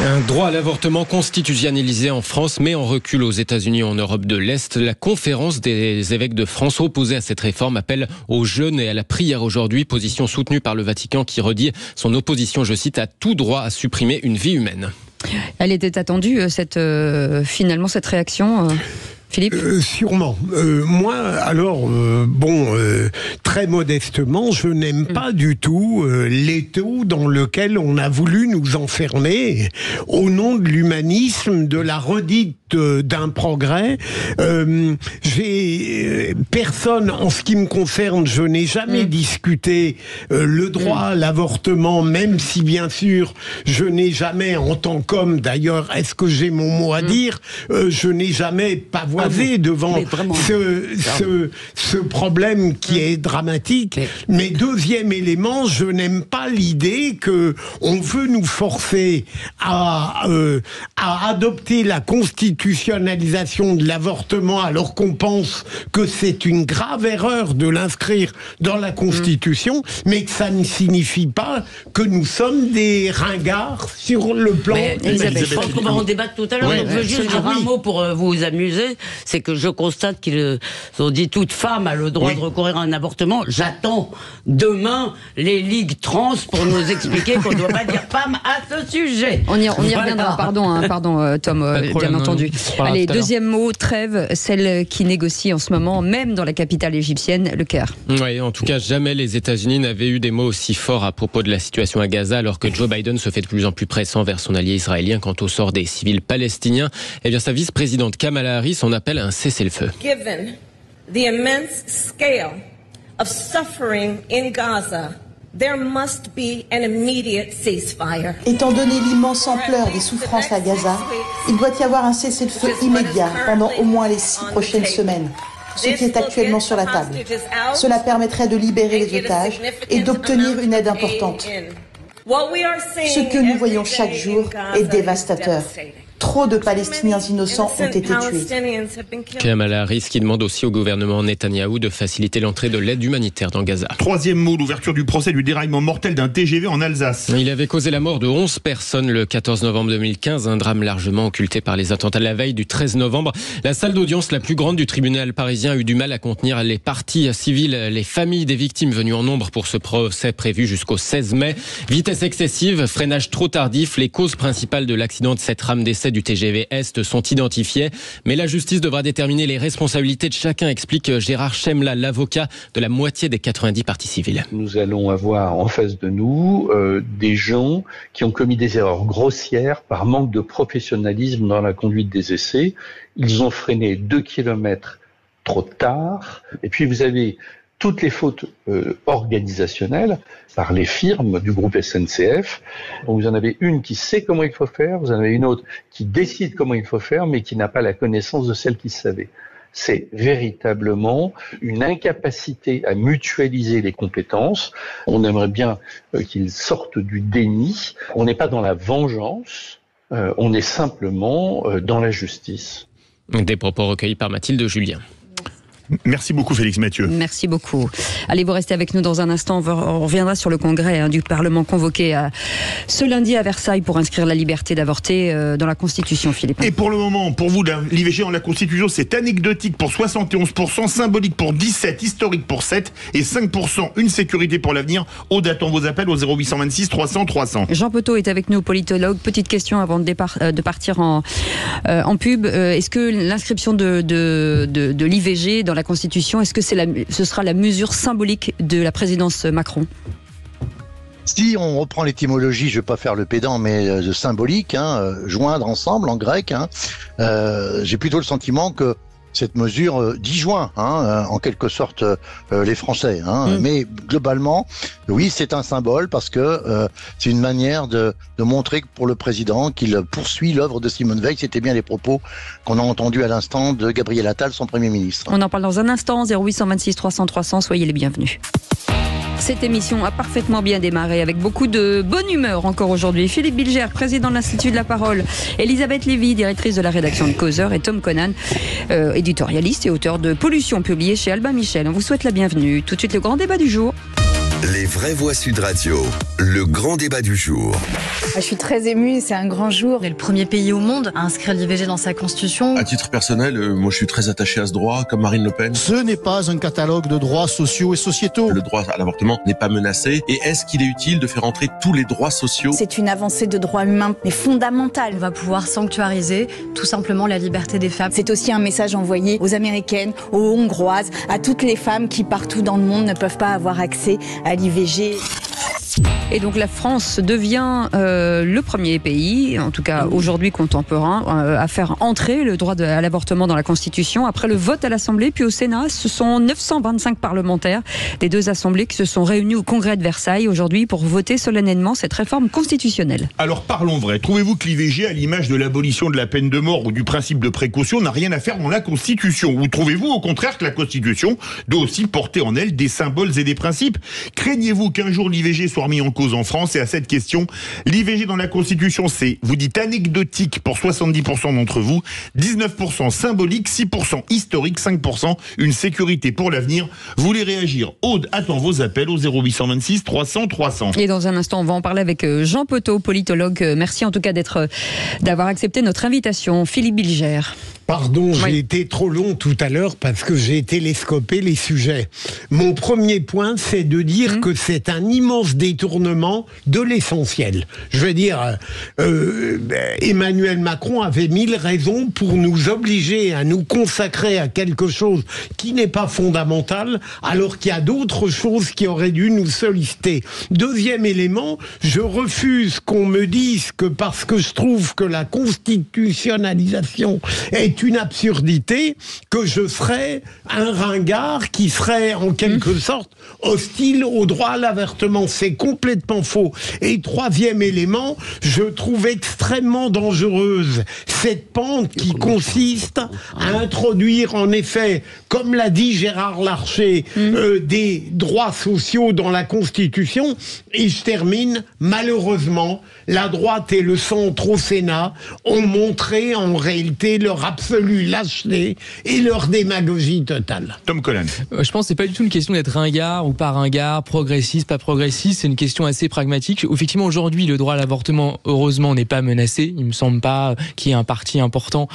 Un droit à l'avortement constitutionnalisé en France, mais en recul aux États-Unis et en Europe de l'Est. La conférence des évêques de France opposée à cette réforme appelle au jeûne et à la prière aujourd'hui, position soutenue par le Vatican qui redit son opposition, je cite, à tout droit à supprimer une vie humaine. Elle était attendue, finalement, cette réaction Philippe ? Sûrement. Moi, alors, très modestement, je n'aime pas du tout l'étau dans lequel on a voulu nous enfermer au nom de l'humanisme, de la redite d'un progrès. Personne, en ce qui me concerne, je n'ai jamais discuté le droit à l'avortement, même si, bien sûr, je n'ai jamais, en tant qu'homme, d'ailleurs, est-ce que j'ai mon mot à dire, je n'ai jamais pavoisé devant ce problème qui est dramatique. Mais deuxième élément, je n'aime pas l'idée que on veut nous forcer à adopter la constitutionnalisation de l'avortement alors qu'on pense que c'est une grave erreur de l'inscrire dans la Constitution, mais que ça ne signifie pas que nous sommes des ringards sur le plan... Je pense qu'on va en débattre tout à l'heure. Je veux juste dire un mot pour vous amuser. C'est que je constate qu'ils ont dit toute femme a le droit de recourir à un avortement. J'attends demain les ligues trans pour nous expliquer qu'on ne doit pas dire femme à ce sujet. On y reviendra, pardon Tom, bien entendu. Allez, deuxième mot, trêve, celle qui négocie en ce moment, même dans la capitale égyptienne, le Caire. Oui, en tout cas, jamais les États-Unis n'avaient eu des mots aussi forts à propos de la situation à Gaza, alors que Joe Biden se fait de plus en plus pressant vers son allié israélien quant au sort des civils palestiniens. Eh bien, sa vice-présidente Kamala Harris en appelle à un cessez-le-feu. Given the immense scale of suffering in Gaza, there must be an immediate ceasefire. Étant donné l'immense ampleur des souffrances à Gaza, il doit y avoir un cessez-le-feu immédiat pendant au moins les 6 prochaines semaines. Ce qui est actuellement sur la table. Cela permettrait de libérer les otages et d'obtenir une aide importante. Ce que nous voyons chaque jour est dévastateur. Trop de Palestiniens innocents ont été tués. Kamala Harris qui demande aussi au gouvernement Netanyahou de faciliter l'entrée de l'aide humanitaire dans Gaza. Troisième mot, l'ouverture du procès du déraillement mortel d'un TGV en Alsace. Il avait causé la mort de 11 personnes le 14 novembre 2015, un drame largement occulté par les attentats la veille du 13 novembre. La salle d'audience la plus grande du tribunal parisien a eu du mal à contenir les parties civiles, les familles des victimes venues en nombre pour ce procès prévu jusqu'au 16 mai. Vitesse excessive, freinage trop tardif, les causes principales de l'accident de cette rame d'essai du TGV Est sont identifiées, mais la justice devra déterminer les responsabilités de chacun, explique Gérard Chemla, l'avocat de la moitié des 90 parties civiles. Nous allons avoir en face de nous des gens qui ont commis des erreurs grossières par manque de professionnalisme dans la conduite des essais. Ils ont freiné 2 kilomètres trop tard, et puis vous avez toutes les fautes organisationnelles par les firmes du groupe SNCF. Donc vous en avez une qui sait comment il faut faire, vous en avez une autre qui décide comment il faut faire, mais qui n'a pas la connaissance de celle qui savait. C'est véritablement une incapacité à mutualiser les compétences. On aimerait bien qu'ils sortent du déni. On n'est pas dans la vengeance, on est simplement dans la justice. Des propos recueillis par Mathilde Julien. Merci beaucoup Félix Mathieu. Merci beaucoup. Allez, vous restez avec nous dans un instant. On reviendra sur le congrès du Parlement convoqué ce lundi à Versailles pour inscrire la liberté d'avorter dans la Constitution, Philippe. Et pour le moment, pour vous, l'IVG dans la Constitution, c'est anecdotique pour 71%, symbolique pour 17%, historique pour 7% et 5% une sécurité pour l'avenir. Aude attend vos appels au 0826 300 300. Jean Petot est avec nous, politologue. Petite question avant de partir en pub. Est-ce que l'inscription de l'IVG dans la Constitution, est-ce que ce sera la mesure symbolique de la présidence Macron ? Si on reprend l'étymologie, je ne vais pas faire le pédant, mais de symbolique, joindre ensemble en grec, j'ai plutôt le sentiment que cette mesure disjoint, en quelque sorte, les Français. Mais globalement, oui, c'est un symbole parce que c'est une manière de montrer pour le président qu'il poursuit l'œuvre de Simone Veil. C'était bien les propos qu'on a entendus à l'instant de Gabriel Attal, son Premier ministre. On en parle dans un instant, 0826 300 300, soyez les bienvenus. Cette émission a parfaitement bien démarré avec beaucoup de bonne humeur encore aujourd'hui. Philippe Bilger, président de l'Institut de la Parole, Elisabeth Lévy, directrice de la rédaction de Causeur, et Tom Conan, éditorialiste et auteur de Pollution, publié chez Albin Michel. On vous souhaite la bienvenue. Tout de suite, le grand débat du jour. Les vraies voix Sud Radio, le grand débat du jour. Je suis très émue, c'est un grand jour. On est le premier pays au monde à inscrire l'IVG dans sa constitution. À titre personnel, moi je suis très attaché à ce droit, comme Marine Le Pen. Ce n'est pas un catalogue de droits sociaux et sociétaux. Le droit à l'avortement n'est pas menacé. Et est-ce qu'il est utile de faire entrer tous les droits sociaux ? C'est une avancée de droits humains, mais fondamentale. On va pouvoir sanctuariser tout simplement la liberté des femmes. C'est aussi un message envoyé aux Américaines, aux Hongroises, à toutes les femmes qui partout dans le monde ne peuvent pas avoir accès à l'IVG. Et donc la France devient le premier pays, en tout cas aujourd'hui contemporain, à faire entrer le droit à l'avortement dans la Constitution. Après le vote à l'Assemblée, puis au Sénat, ce sont 925 parlementaires des deux assemblées qui se sont réunis au Congrès de Versailles aujourd'hui pour voter solennellement cette réforme constitutionnelle. Alors parlons vrai. Trouvez-vous que l'IVG, à l'image de l'abolition de la peine de mort ou du principe de précaution, n'a rien à faire dans la Constitution ? Ou trouvez-vous au contraire que la Constitution doit aussi porter en elle des symboles et des principes ? Craignez-vous qu'un jour l'IVG soit remis en cause en France? Et à cette question, l'IVG dans la Constitution, c'est, vous dites anecdotique pour 70% d'entre vous, 19% symbolique, 6% historique, 5% une sécurité pour l'avenir. Vous voulez réagir? Aude attend vos appels au 0826 300 300. Et dans un instant, on va en parler avec Jean Petot, politologue. Merci en tout cas d'avoir accepté notre invitation. Philippe Bilger. Pardon, j'ai été trop long tout à l'heure parce que j'ai télescopé les sujets. Mon premier point, c'est de dire que c'est un immense détournement de l'essentiel. Je veux dire, Emmanuel Macron avait 1000 raisons pour nous obliger à nous consacrer à quelque chose qui n'est pas fondamental, alors qu'il y a d'autres choses qui auraient dû nous solliciter. Deuxième élément, je refuse qu'on me dise que parce que je trouve que la constitutionnalisation est une absurdité, que je serais un ringard qui serait en quelque sorte hostile au droit à l'avortement. C'est complètement faux. Et troisième élément, je trouve extrêmement dangereuse cette pente qui consiste à introduire en effet, comme l'a dit Gérard Larcher, des droits sociaux dans la Constitution. Et je termine, malheureusement, la droite et le centre au Sénat ont montré en réalité leur absolue lâcheté et leur démagogie totale. Tom Collan. Je pense que c'est pas du tout une question d'être ringard ou pas ringard, progressiste, pas progressiste, c'est une question assez pragmatique. Effectivement, aujourd'hui, le droit à l'avortement, heureusement, n'est pas menacé. Il me semble pas qu'il y ait un parti important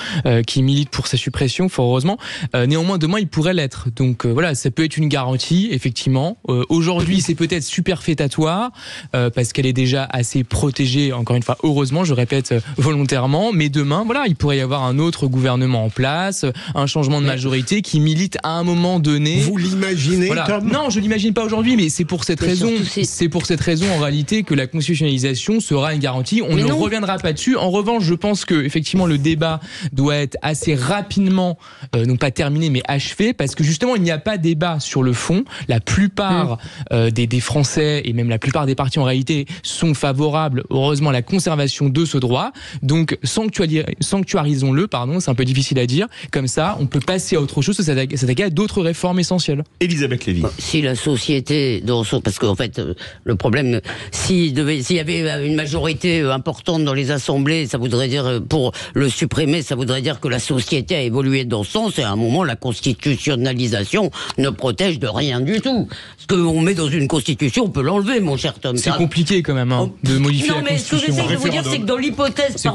qui milite pour sa suppression, fort heureusement. Néanmoins, demain, il pourrait l'être. Donc voilà, ça peut être une garantie, effectivement. Aujourd'hui, c'est peut-être superfétatoire parce qu'elle est déjà assez protégée, encore une fois, heureusement, je répète volontairement. Mais demain, voilà, il pourrait y avoir un autre gouvernement en place, un changement de majorité qui milite à un moment donné. Vous l'imaginez, voilà. Tom ? Non, je l'imagine pas aujourd'hui, mais c'est pour cette raison. C'est pour cette raison en réalité que la constitutionnalisation sera une garantie. On ne reviendra pas dessus. En revanche, je pense que effectivement le débat doit être assez rapidement, non pas terminé, mais achevé, parce que justement il n'y a pas débat sur le fond. La plupart des Français et même la plupart des partis en réalité sont favorables, heureusement, à la conservation de ce droit. Donc sanctuarisons-le, c'est un peu difficile à dire. Comme ça, on peut passer à autre chose, s'attaquer à d'autres réformes essentielles. Elisabeth Lévy. Si la société, parce qu'en fait, le problème, s'il y avait une majorité importante dans les assemblées, ça voudrait dire, pour le supprimer, ça voudrait dire que la société a évolué dans ce sens, et à un moment, la constitutionnalisation ne protège de rien du tout. Ce qu'on met dans une constitution, on peut l'enlever, mon cher Tom. C'est compliqué quand même, de modifier la constitution. Non, mais ce que j'essaie de vous dire, c'est que dans l'hypothèse,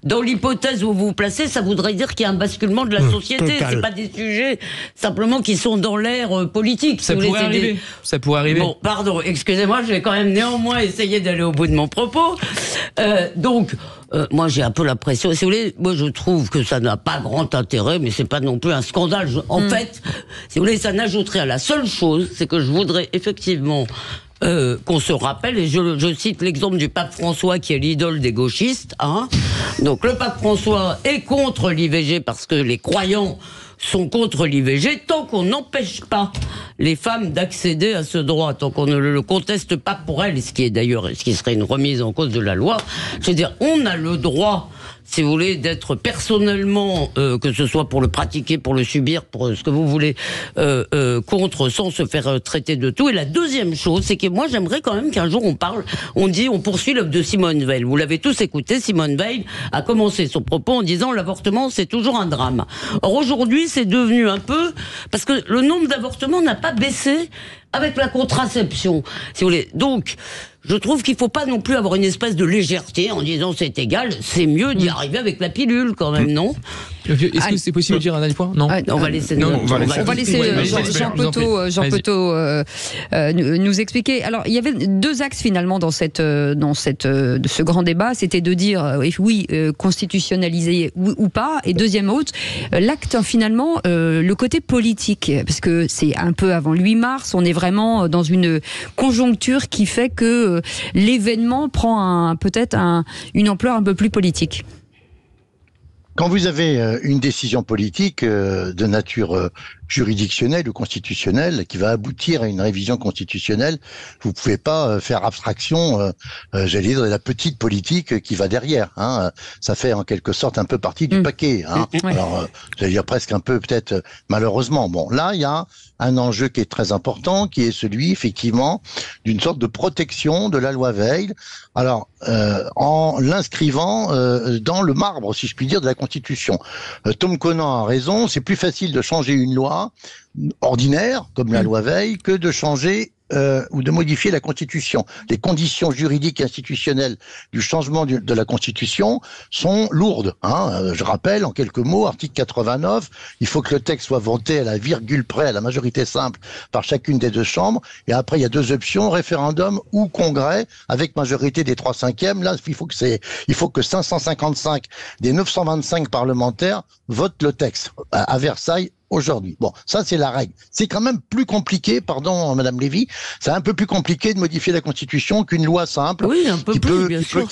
dans l'hypothèse où vous vous placez, ça voudrait dire qu'il y a un basculement de la société. C'est pas des sujets simplement qui sont dans l'ère politique. Ça pourrait arriver. Ça pourrait arriver. Bon, pardon, excusez-moi, je vais quand même néanmoins essayer d'aller au bout de mon propos. Moi, j'ai un peu la pression. Si vous voulez, moi, je trouve que ça n'a pas grand intérêt, mais c'est pas non plus un scandale. En fait, si vous voulez, ça n'ajouterait à la seule chose, c'est que je voudrais effectivement qu'on se rappelle, et je cite l'exemple du pape François qui est l'idole des gauchistes. Donc le pape François est contre l'IVG parce que les croyants sont contre l'IVG tant qu'on n'empêche pas les femmes d'accéder à ce droit, tant qu'on ne le conteste pas pour elles, ce qui serait une remise en cause de la loi. Je veux dire, on a le droit, si vous voulez, d'être personnellement, que ce soit pour le pratiquer, pour le subir, pour ce que vous voulez, contre, sans se faire traiter de tout. Et la deuxième chose, c'est que moi, j'aimerais quand même qu'un jour on poursuit l'œuvre de Simone Veil. Vous l'avez tous écouté, Simone Veil a commencé son propos en disant l'avortement, c'est toujours un drame. Or, aujourd'hui, c'est devenu un peu, parce que le nombre d'avortements n'a pas baissé avec la contraception, si vous voulez. Donc, je trouve qu'il faut pas non plus avoir une espèce de légèreté en disant c'est égal, c'est mieux d'y arriver avec la pilule quand même, non? Est-ce que c'est possible de dire un dernier point? Non. On va laisser. On va laisser Jean Petot nous expliquer. Alors, il y avait deux axes finalement dans ce grand débat. C'était de dire oui, constitutionnaliser ou pas. Et deuxième autre, l'acte finalement, le côté politique, parce que c'est un peu avant le 8 mars. On est vraiment dans une conjoncture qui fait que l'événement prend peut-être une ampleur un peu plus politique. Quand vous avez une décision politique de nature juridictionnelle ou constitutionnelle qui va aboutir à une révision constitutionnelle, vous pouvez pas faire abstraction, j'allais dire, de la petite politique qui va derrière. Hein. Ça fait en quelque sorte un peu partie du paquet. Hein. Alors, j'allais dire presque un peu peut-être malheureusement. Bon, là, il y a un enjeu qui est très important, qui est celui effectivement d'une sorte de protection de la loi Veil. Alors, en l'inscrivant dans le marbre, si je puis dire, de la Constitution. Tom Conant a raison, c'est plus facile de changer une loi ordinaire, comme la loi Veil, que de changer ou de modifier la Constitution. Les conditions juridiques et institutionnelles du changement de la Constitution sont lourdes. Hein. Je rappelle en quelques mots, article 89, il faut que le texte soit voté à la virgule près, à la majorité simple, par chacune des deux chambres. Et après, il y a deux options, référendum ou congrès, avec majorité des 3/5. Là, il faut que 555 des 925 parlementaires votent le texte à Versailles aujourd'hui. Bon, ça c'est la règle. C'est quand même plus compliqué, pardon Madame Lévy, c'est un peu plus compliqué de modifier la Constitution qu'une loi simple qui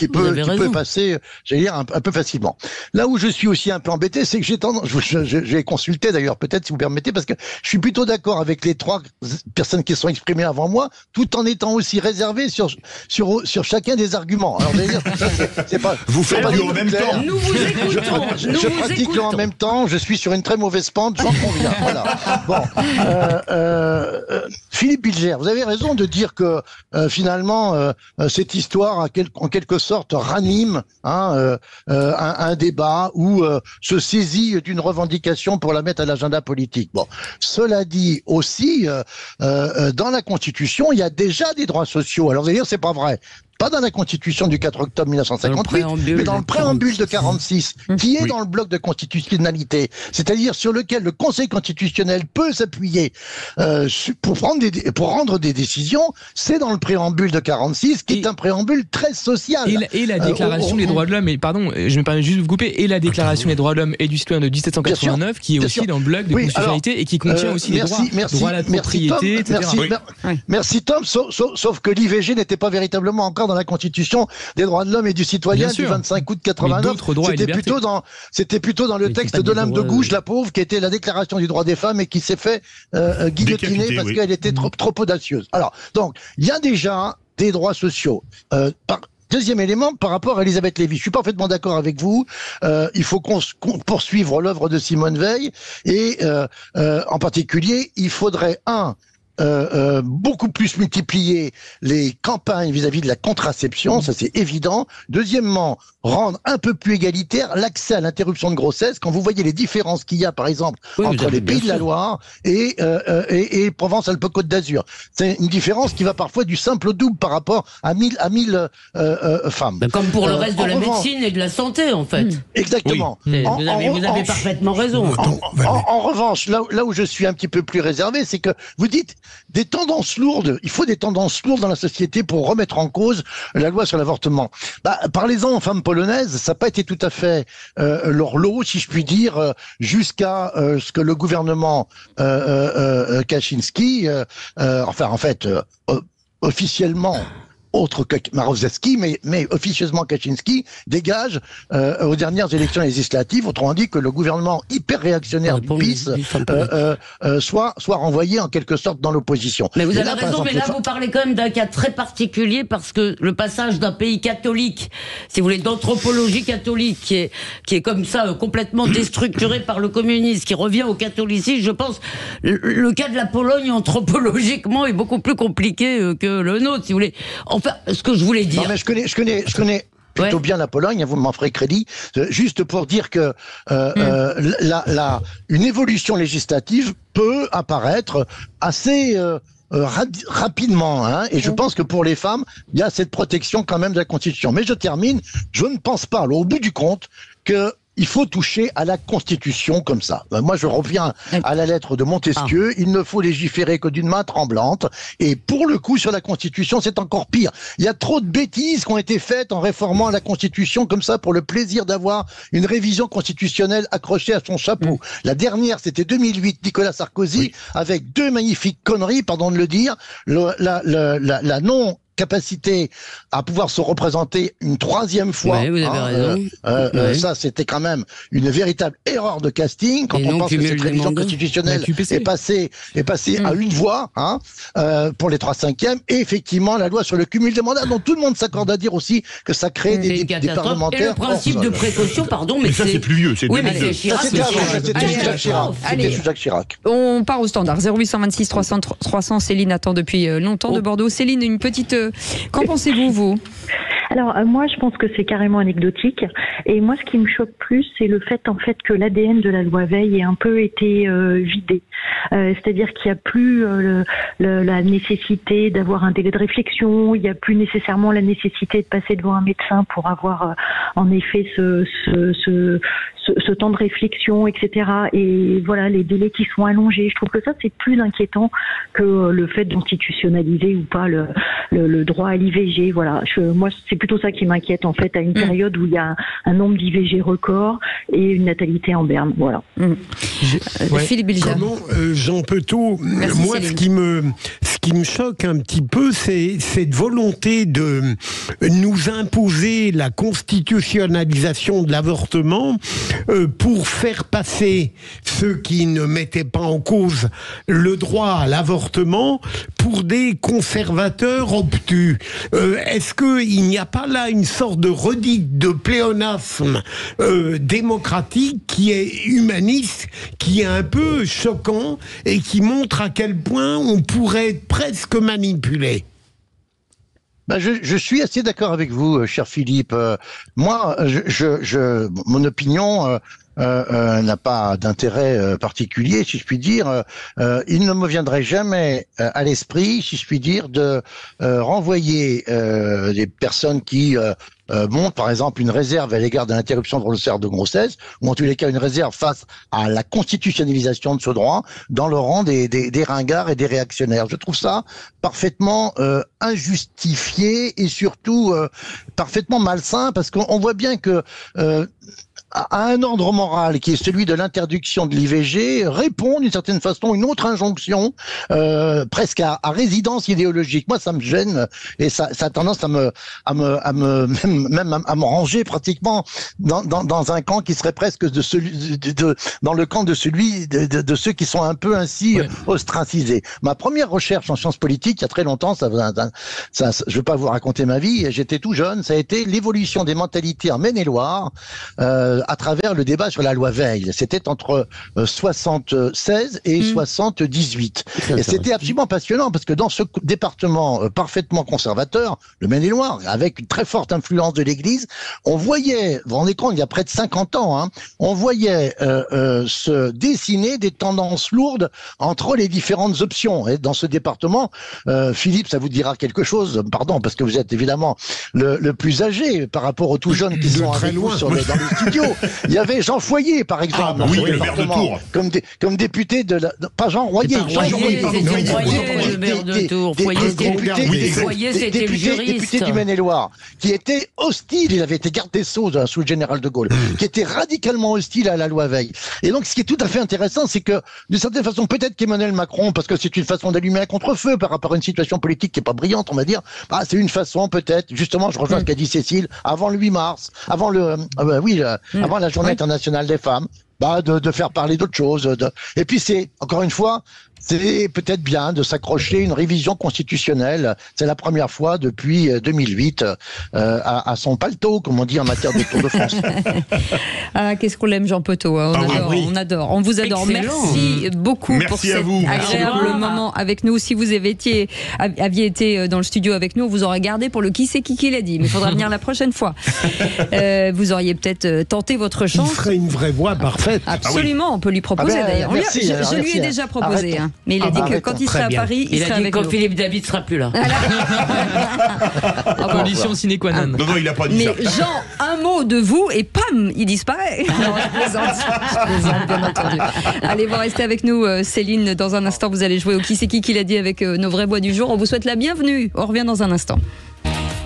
peut passer, j'allais dire, un peu facilement. Là où je suis aussi un peu embêté, c'est que j'ai consulté d'ailleurs, peut-être si vous permettez, parce que je suis plutôt d'accord avec les trois personnes qui sont exprimées avant moi, tout en étant aussi réservé sur chacun des arguments. Alors d'ailleurs, c'est pas... Vous faites du en même temps. Nous vous écoutons. Je pratique le en même temps, je suis sur une très mauvaise pente, voilà. Bon, Philippe Bilger, vous avez raison de dire que finalement cette histoire en quelque sorte ranime un débat ou se saisit d'une revendication pour la mettre à l'agenda politique. Bon, cela dit aussi, dans la Constitution, il y a déjà des droits sociaux. Alors vous allez dire c'est pas vrai. Pas dans la Constitution du 4 octobre 1958, mais dans le préambule de 46, qui est dans le bloc de constitutionnalité, c'est-à-dire sur lequel le Conseil constitutionnel peut s'appuyer pour rendre des décisions. C'est dans le préambule de 46, qui est un préambule très social. Et la Déclaration des droits de l'homme, et pardon, je me permets juste de vous couper, et la Déclaration des droits de l'homme et du citoyen de 1789, qui est aussi dans le bloc de constitutionnalité et qui contient aussi les droits à la propriété, etc. Merci Tom, sauf que l'IVG n'était pas véritablement encore dans la Constitution des droits de l'homme et du citoyen du 25 août 89. C'était plutôt dans le texte de l'âme de Gouges, la pauvre, qui était la déclaration du droit des femmes et qui s'est fait guillotiner parce qu'elle était trop audacieuse. Alors, donc, il y a déjà des droits sociaux. Deuxième élément, par rapport à Elisabeth Lévy, je suis parfaitement d'accord avec vous. Il faut poursuivre l'œuvre de Simone Veil et en particulier, il faudrait beaucoup plus multiplier les campagnes vis-à-vis de la contraception, ça c'est évident. Deuxièmement, rendre un peu plus égalitaire l'accès à l'interruption de grossesse. Quand vous voyez les différences qu'il y a, par exemple, entre les Pays de la Loire et Provence-Alpes-Côte d'Azur, c'est une différence qui va parfois du simple au double par rapport à 1000 femmes. Comme pour le reste de la médecine et de la santé, en fait. Exactement. Oui. Vous avez parfaitement raison. En revanche, là où je suis un petit peu plus réservé, c'est que vous dites des tendances lourdes. Il faut des tendances lourdes dans la société pour remettre en cause la loi sur l'avortement. Parlez-en aux femmes polonaises, ça n'a pas été tout à fait leur lot, si je puis dire, jusqu'à ce que le gouvernement Kaczynski, officiellement, autre que Marowski, mais officieusement Kaczynski dégage aux dernières élections législatives, autrement dit que le gouvernement hyper réactionnaire du PiS soit renvoyé en quelque sorte dans l'opposition. Mais vous avez raison, mais là vous parlez quand même d'un cas très particulier parce que le passage d'un pays catholique, si vous voulez, d'anthropologie catholique, qui est comme ça complètement déstructuré par le communisme, qui revient au catholicisme, je pense, le cas de la Pologne anthropologiquement est beaucoup plus compliqué que le nôtre, si vous voulez. Enfin, ce que je voulais dire. Non, mais je connais plutôt bien la Pologne, vous m'en ferez crédit, juste pour dire que une évolution législative peut apparaître assez rapidement, hein, et je pense que pour les femmes, il y a cette protection quand même de la Constitution. Mais je termine, je ne pense pas, alors, au bout du compte, il faut toucher à la Constitution comme ça. Moi, je reviens à la lettre de Montesquieu. Il ne faut légiférer que d'une main tremblante. Et pour le coup, sur la Constitution, c'est encore pire. Il y a trop de bêtises qui ont été faites en réformant la Constitution comme ça pour le plaisir d'avoir une révision constitutionnelle accrochée à son chapeau. La dernière, c'était 2008, Nicolas Sarkozy, avec 2 magnifiques conneries, pardon de le dire. La non-capacité à pouvoir se représenter une 3e fois. Oui, vous avez raison. Ça, c'était quand même une véritable erreur de casting quand on pense que cette révision constitutionnelle est passée à une voix, hein, pour les 3/5. Et effectivement, la loi sur le cumul des mandats, dont tout le monde s'accorde à dire aussi que ça crée des parlementaires. Et le principe de précaution, pardon, mais ça c'est plus vieux, c'est 2002. C'était sous Jacques Chirac. On part au standard. 0826 300. Céline attend depuis longtemps de Bordeaux. Céline, une petite... Qu'en pensez-vous, vous ? Alors moi je pense que c'est carrément anecdotique et moi ce qui me choque plus c'est le fait en fait que l'ADN de la loi Veil ait un peu été vidé. C'est-à-dire qu'il n'y a plus la nécessité d'avoir un délai de réflexion, il n'y a plus nécessairement la nécessité de passer devant un médecin pour avoir en effet ce temps de réflexion, etc. Et voilà, les délais qui sont allongés. Je trouve que ça, c'est plus inquiétant que le fait d'institutionnaliser ou pas le droit à l'IVG. Voilà, moi, c'est plutôt ça qui m'inquiète, en fait, à une période où il y a un nombre d'IVG record et une natalité en berne. Voilà. Philippe Bilger. Jean Petot, moi, ce qui me choque un petit peu, c'est cette volonté de nous imposer la constitutionnalisation de l'avortement pour faire passer ceux qui ne mettaient pas en cause le droit à l'avortement pour des conservateurs obtus. Est-ce qu'il n'y a pas là une sorte de redite de pléonasme démocratique qui est humaniste, qui est un peu choquant et qui montre à quel point on pourrait être presque manipulé? Je suis assez d'accord avec vous, cher Philippe. Moi, mon opinion n'a pas d'intérêt particulier, si je puis dire. Il ne me viendrait jamais à l'esprit, si je puis dire, de renvoyer des personnes qui montrent, par exemple, une réserve à l'égard de l'interruption volontaire de grossesse, ou en tous les cas une réserve face à la constitutionnalisation de ce droit, dans le rang des ringards et des réactionnaires. Je trouve ça parfaitement injustifié et surtout parfaitement malsain, parce qu'on voit bien que à un ordre moral qui est celui de l'interdiction de l'IVG répond d'une certaine façon une autre injonction presque à résidence idéologique. Moi, ça me gêne et ça a tendance à me ranger pratiquement dans un camp qui serait presque dans le camp de celui de ceux qui sont un peu ainsi ostracisés. Ma première recherche en sciences politiques, il y a très longtemps, je veux pas vous raconter ma vie, j'étais tout jeune, ça a été l'évolution des mentalités en Maine-et-Loire à travers le débat sur la loi Veil. C'était entre 76 et 78. Et c'était absolument passionnant parce que dans ce département parfaitement conservateur, le Maine-et-Loire, avec une très forte influence de l'Église, on voyait, vous vous rendez compte, il y a près de 50 ans, hein, on voyait se dessiner des tendances lourdes entre les différentes options. Et dans ce département, Philippe, ça vous dira quelque chose, pardon, parce que vous êtes évidemment le plus âgé par rapport aux tout jeunes qui sont avec nous dans le studio. Il y avait Jean Foyer, par exemple, dans ce département, comme député de la... Pas Jean Royer. Le maire de Tours. Foyer, c'était le juriste. Député du Maine-et-Loire, qui était hostile, il avait été garde des Sceaux sous le général de Gaulle, qui était radicalement hostile à la loi Veil. Et donc, ce qui est tout à fait intéressant, c'est que, d'une certaine façon, peut-être qu'Emmanuel Macron, parce que c'est une façon d'allumer un contre-feu par rapport à une situation politique qui est pas brillante, on va dire, c'est une façon, peut-être, justement, je rejoins ce qu'a dit Cécile, avant le 8 mars, avant avant la Journée internationale des femmes, de faire parler d'autres choses. Et puis c'est, encore une fois, c'est peut-être bien de s'accrocher une révision constitutionnelle. C'est la première fois depuis 2008 à son paletot, comme on dit en matière de Tour de France. Qu'est-ce qu'on l'aime, Jean Petot. On adore. On vous adore. Excellent. Merci beaucoup pour cet agréable moment avec nous. Si vous aviez été dans le studio avec nous, on vous aurait gardé pour le qui c'est qui l'a dit. Mais il faudra venir la prochaine fois. Vous auriez peut-être tenté votre chance. Il ferait une vraie voix parfaite. Absolument, on peut lui proposer d'ailleurs. Je lui ai déjà proposé. Mais il a dit que quand il sera à Paris, il sera a dit avec quand nous. Philippe David sera plus là. Condition sine qua non. Non, il a pas dit Mais ça. Jean, un mot de vous et pam, il disparaît. Non, je plaisante, bien entendu. Allez, vous restez avec nous, Céline. Dans un instant, vous allez jouer au Qui c'est qui l'a dit avec nos vraies voix du jour. On vous souhaite la bienvenue. On revient dans un instant.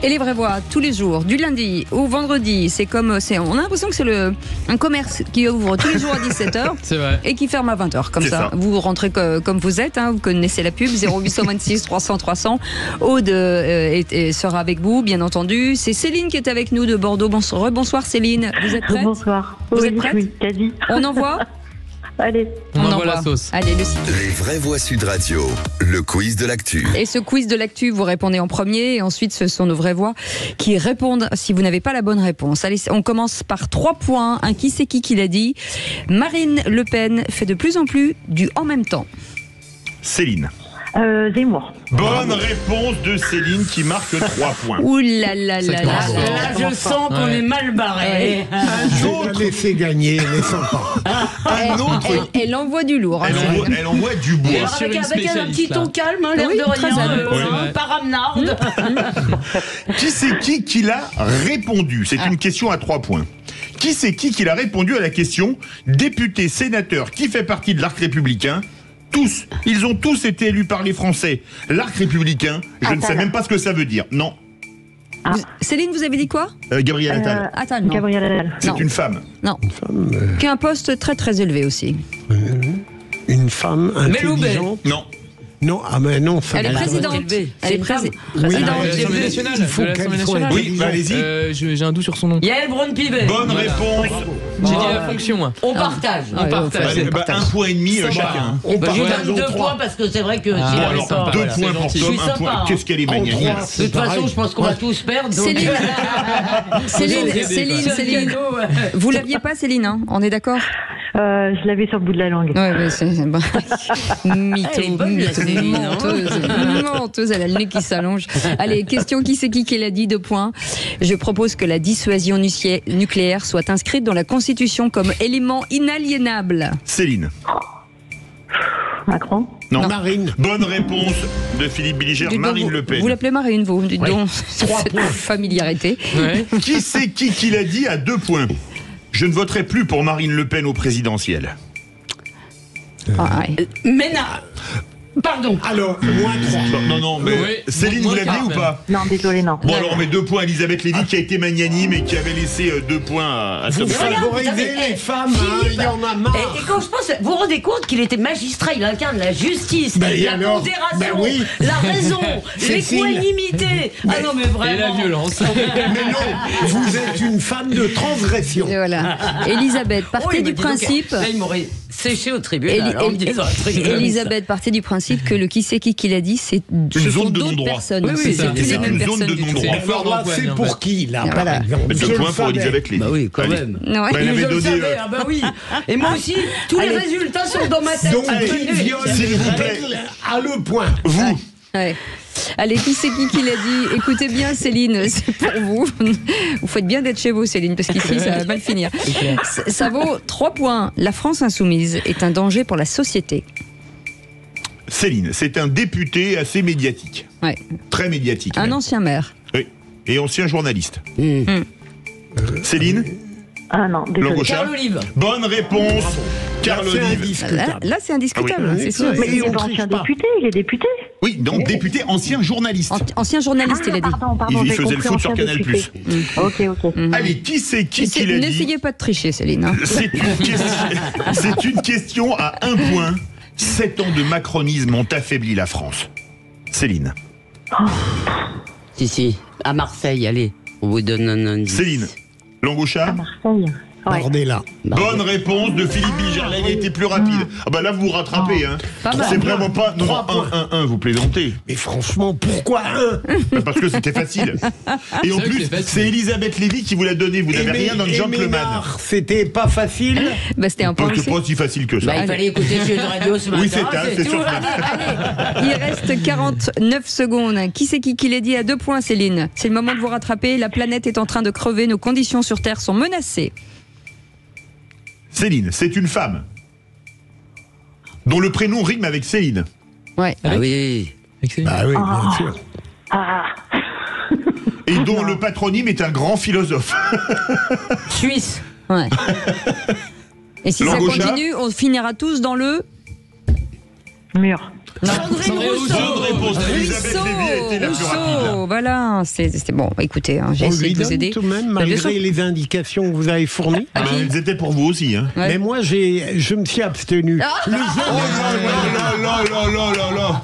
Et les vraies voix, tous les jours, du lundi au vendredi, on a l'impression que c'est un commerce qui ouvre tous les jours à 17h C'est vrai. et qui ferme à 20h. Comme C'est ça, ça. vous rentrez comme vous êtes, vous connaissez la pub, 0826 300 300. Aude sera avec vous, bien entendu. C'est Céline qui est avec nous de Bordeaux. Bonsoir Céline, vous êtes prête? Bonsoir. Vous Oui, êtes prête? oui, quasi. On envoie? Allez. On envoie la sauce. Allez, le site. Les vraies voix Sud Radio, le quiz de l'actu. Et ce quiz de l'actu, vous répondez en premier et ensuite ce sont nos vraies voix qui répondent si vous n'avez pas la bonne réponse. Allez, on commence par 3 points. Un qui c'est qui l'a dit. Marine Le Pen fait de plus en plus du en même temps. Céline. Zemmour. Bonne réponse de Céline qui marque 3 points. Ouh là là là là. Là, je sens qu'on est mal barré. Je vais la laisser gagner, elle est sympa. Elle envoie du lourd. Elle envoie du bois. Alors, avec un petit ton calme, l'air Oui, de très rien, zen. pas ramenarde. Qui c'est qui l'a répondu? C'est une question à 3 points. Qui c'est qui l'a répondu à la question député, sénateur, qui fait partie de l'arc républicain? Tous. Ils ont tous été élus par les Français. L'arc républicain, je ne sais même pas ce que ça veut dire. Non. Céline, vous avez dit quoi? Gabriel Attal. Attal, non. Gabriel Attal. C'est une femme. Non. Qui a un poste très très élevé aussi. Une femme intelligente. Non. Non, mais non, ça Elle est va. présidente. Elle est présidente. Oui, De l'Assemblée nationale. il faut De l'Assemblée qu'elle soit nationale. Oui, allez-y. J'ai un doute sur son nom. Yael Braun-Pivet. Bonne réponse. J'ai dit la fonction, moi. On partage. On partage. Allez, 1,5 point chacun. On Je parle lui donne 2 points parce que c'est vrai que s'il avait Alors, pas... 2 voilà, points c'est pour gentil. Tom, Je suis 1 point. sympa, Qu'est-ce qu'elle est magnanime. De toute façon, je pense qu'on va tous perdre. Donc... Céline, vous l'aviez pas, Céline, hein? On est d'accord? Je l'avais sur le bout de la langue. Ouais, mais c'est bon. Elle est bonne, la Céline, hein. menteuse, elle a le nez qui s'allonge. Allez, question qui c'est qui l'a dit, 2 points. Je propose que la dissuasion nucléaire soit inscrite dans la Constitution comme élément inaliénable. Céline. Macron. Non. Marine. Bonne réponse de Philippe Billiger, Marine Le Pen. Vous l'appelez Marine, vous? Dites Oui. donc, 3 points. familiarité. Ouais. Qui c'est qui l'a dit à 2 points? Je ne voterai plus pour Marine Le Pen au présidentiel. Ah, ouais. Ménard. Pardon. Alors, moins 3. Non, mais Oui. Céline, vous Moins l'aviez quatre, ou même. pas? Non, désolé, non. Bon, alors on met 2 points à Elisabeth Lévy qui a été magnanime et qui avait laissé 2 points à Vous Tom Cruise. favorisez les femmes, hein, il y en a marre. Et quand je pense, vous vous rendez compte qu'il était magistrat, il incarne la justice, Ben, et la alors pondération, Ben oui. la raison, Cécile. l'équanimité. Ah non, mais vraiment. Et la violence. Mais non, vous êtes une femme de transgression. Et voilà. Elisabeth, Oh, partez il du me dit donc, principe. là, il m'aurait séché au tribunal. en me disant un truc comme ça. Elisabeth, partez du principe que le qui c'est qui l'a dit, ce zone sont de d'autres non-droit. personnes. Oui, oui, c'est plus c'est les mêmes une zone personnes de du tout. non-droit. Fleur Alors là, d'empoigne, c'est en pour fait. qui, là, Voilà. par exemple? Mais 2 Je le points pour savais. Elisabeth Lévy. Bah oui, quand Allez. même. Ouais. Bah, elle Mais avait je le donné, savais, ah bah oui. Et moi aussi, tous les résultats sont dans ma tête. Donc, Allez, qui viole s'il vous plaît. règle à le point. Vous, Ouais. Allez, qui c'est qui l'a dit? Écoutez bien, Céline, c'est pour vous. Vous faites bien d'être chez vous, Céline, parce qu'ici, ça va mal finir. Ça vaut 3 points. La France insoumise est un danger pour la société. Céline, c'est un député assez médiatique. Ouais. Très médiatique. Un même. ancien maire. Oui. Et ancien journaliste. Céline Ah non, désolé. Langauchat. Carl Olive. Bonne réponse. Carl C'est Olive. indiscutable. Là, c'est indiscutable, Ah oui. c'est sûr. Mais Il on est pas triche ancien pas. député, il est député. Oui, donc député, ancien journaliste. Ancien journaliste, il a dit. Pardon, Il j'ai faisait le compris, foot sur ancien Canal+. député. Ok. Allez, qui c'est qui l'a dit? N'essayez pas de tricher, Céline. hein. C'est une question à 1 point. 7 ans de macronisme ont affaibli la France. Céline. Si, à Marseille, allez. On vous donne un indice. Céline. Langauchat. Marseille. Ouais. Bordella. Bonne réponse de Philippe Billiger. Là, il a été plus rapide. Ah bah là, vous vous rattrapez. Hein. Pas mal. C'est vraiment pas... Non, 1, vous plaisantez. Mais franchement, pourquoi un? Bah, parce que c'était facile. Et en vrai que plus, c'est facile. c'est Elisabeth Lévy qui vous l'a donné. Vous n'avez rien dans le gentleman. Ménard, c'était pas facile. Bah, c'était un point Parce que aussi. pas si facile que ça. Bah, il fallait écouter Sud Radio ce matin. Oui, c'est tout. sûr. Il reste 49 secondes. Qui c'est qui l'a dit à 2 points, Céline? C'est le moment de vous rattraper. La planète est en train de crever. Nos conditions sur Terre sont menacées. Céline, c'est une femme. dont le prénom rime avec Céline. Ouais. Ah oui. Bah oui, bien sûr. Et dont le patronyme est un grand philosophe. Suisse. Ouais. Et si Langue au ça chat. continue, on finira tous dans le Mur. Bonne réponse d'Elisabeth Lévy a été la plus rapide. Voilà, c'est bon. Écoutez, j'ai On essayé lui de vous donne aider. tout de même, Bah, bien sûr. malgré les indications que vous avez fournies. Elles étaient pour vous aussi. Hein. Ouais. Mais moi, je me suis abstenu. Ah. Le Oh là là là là là là là.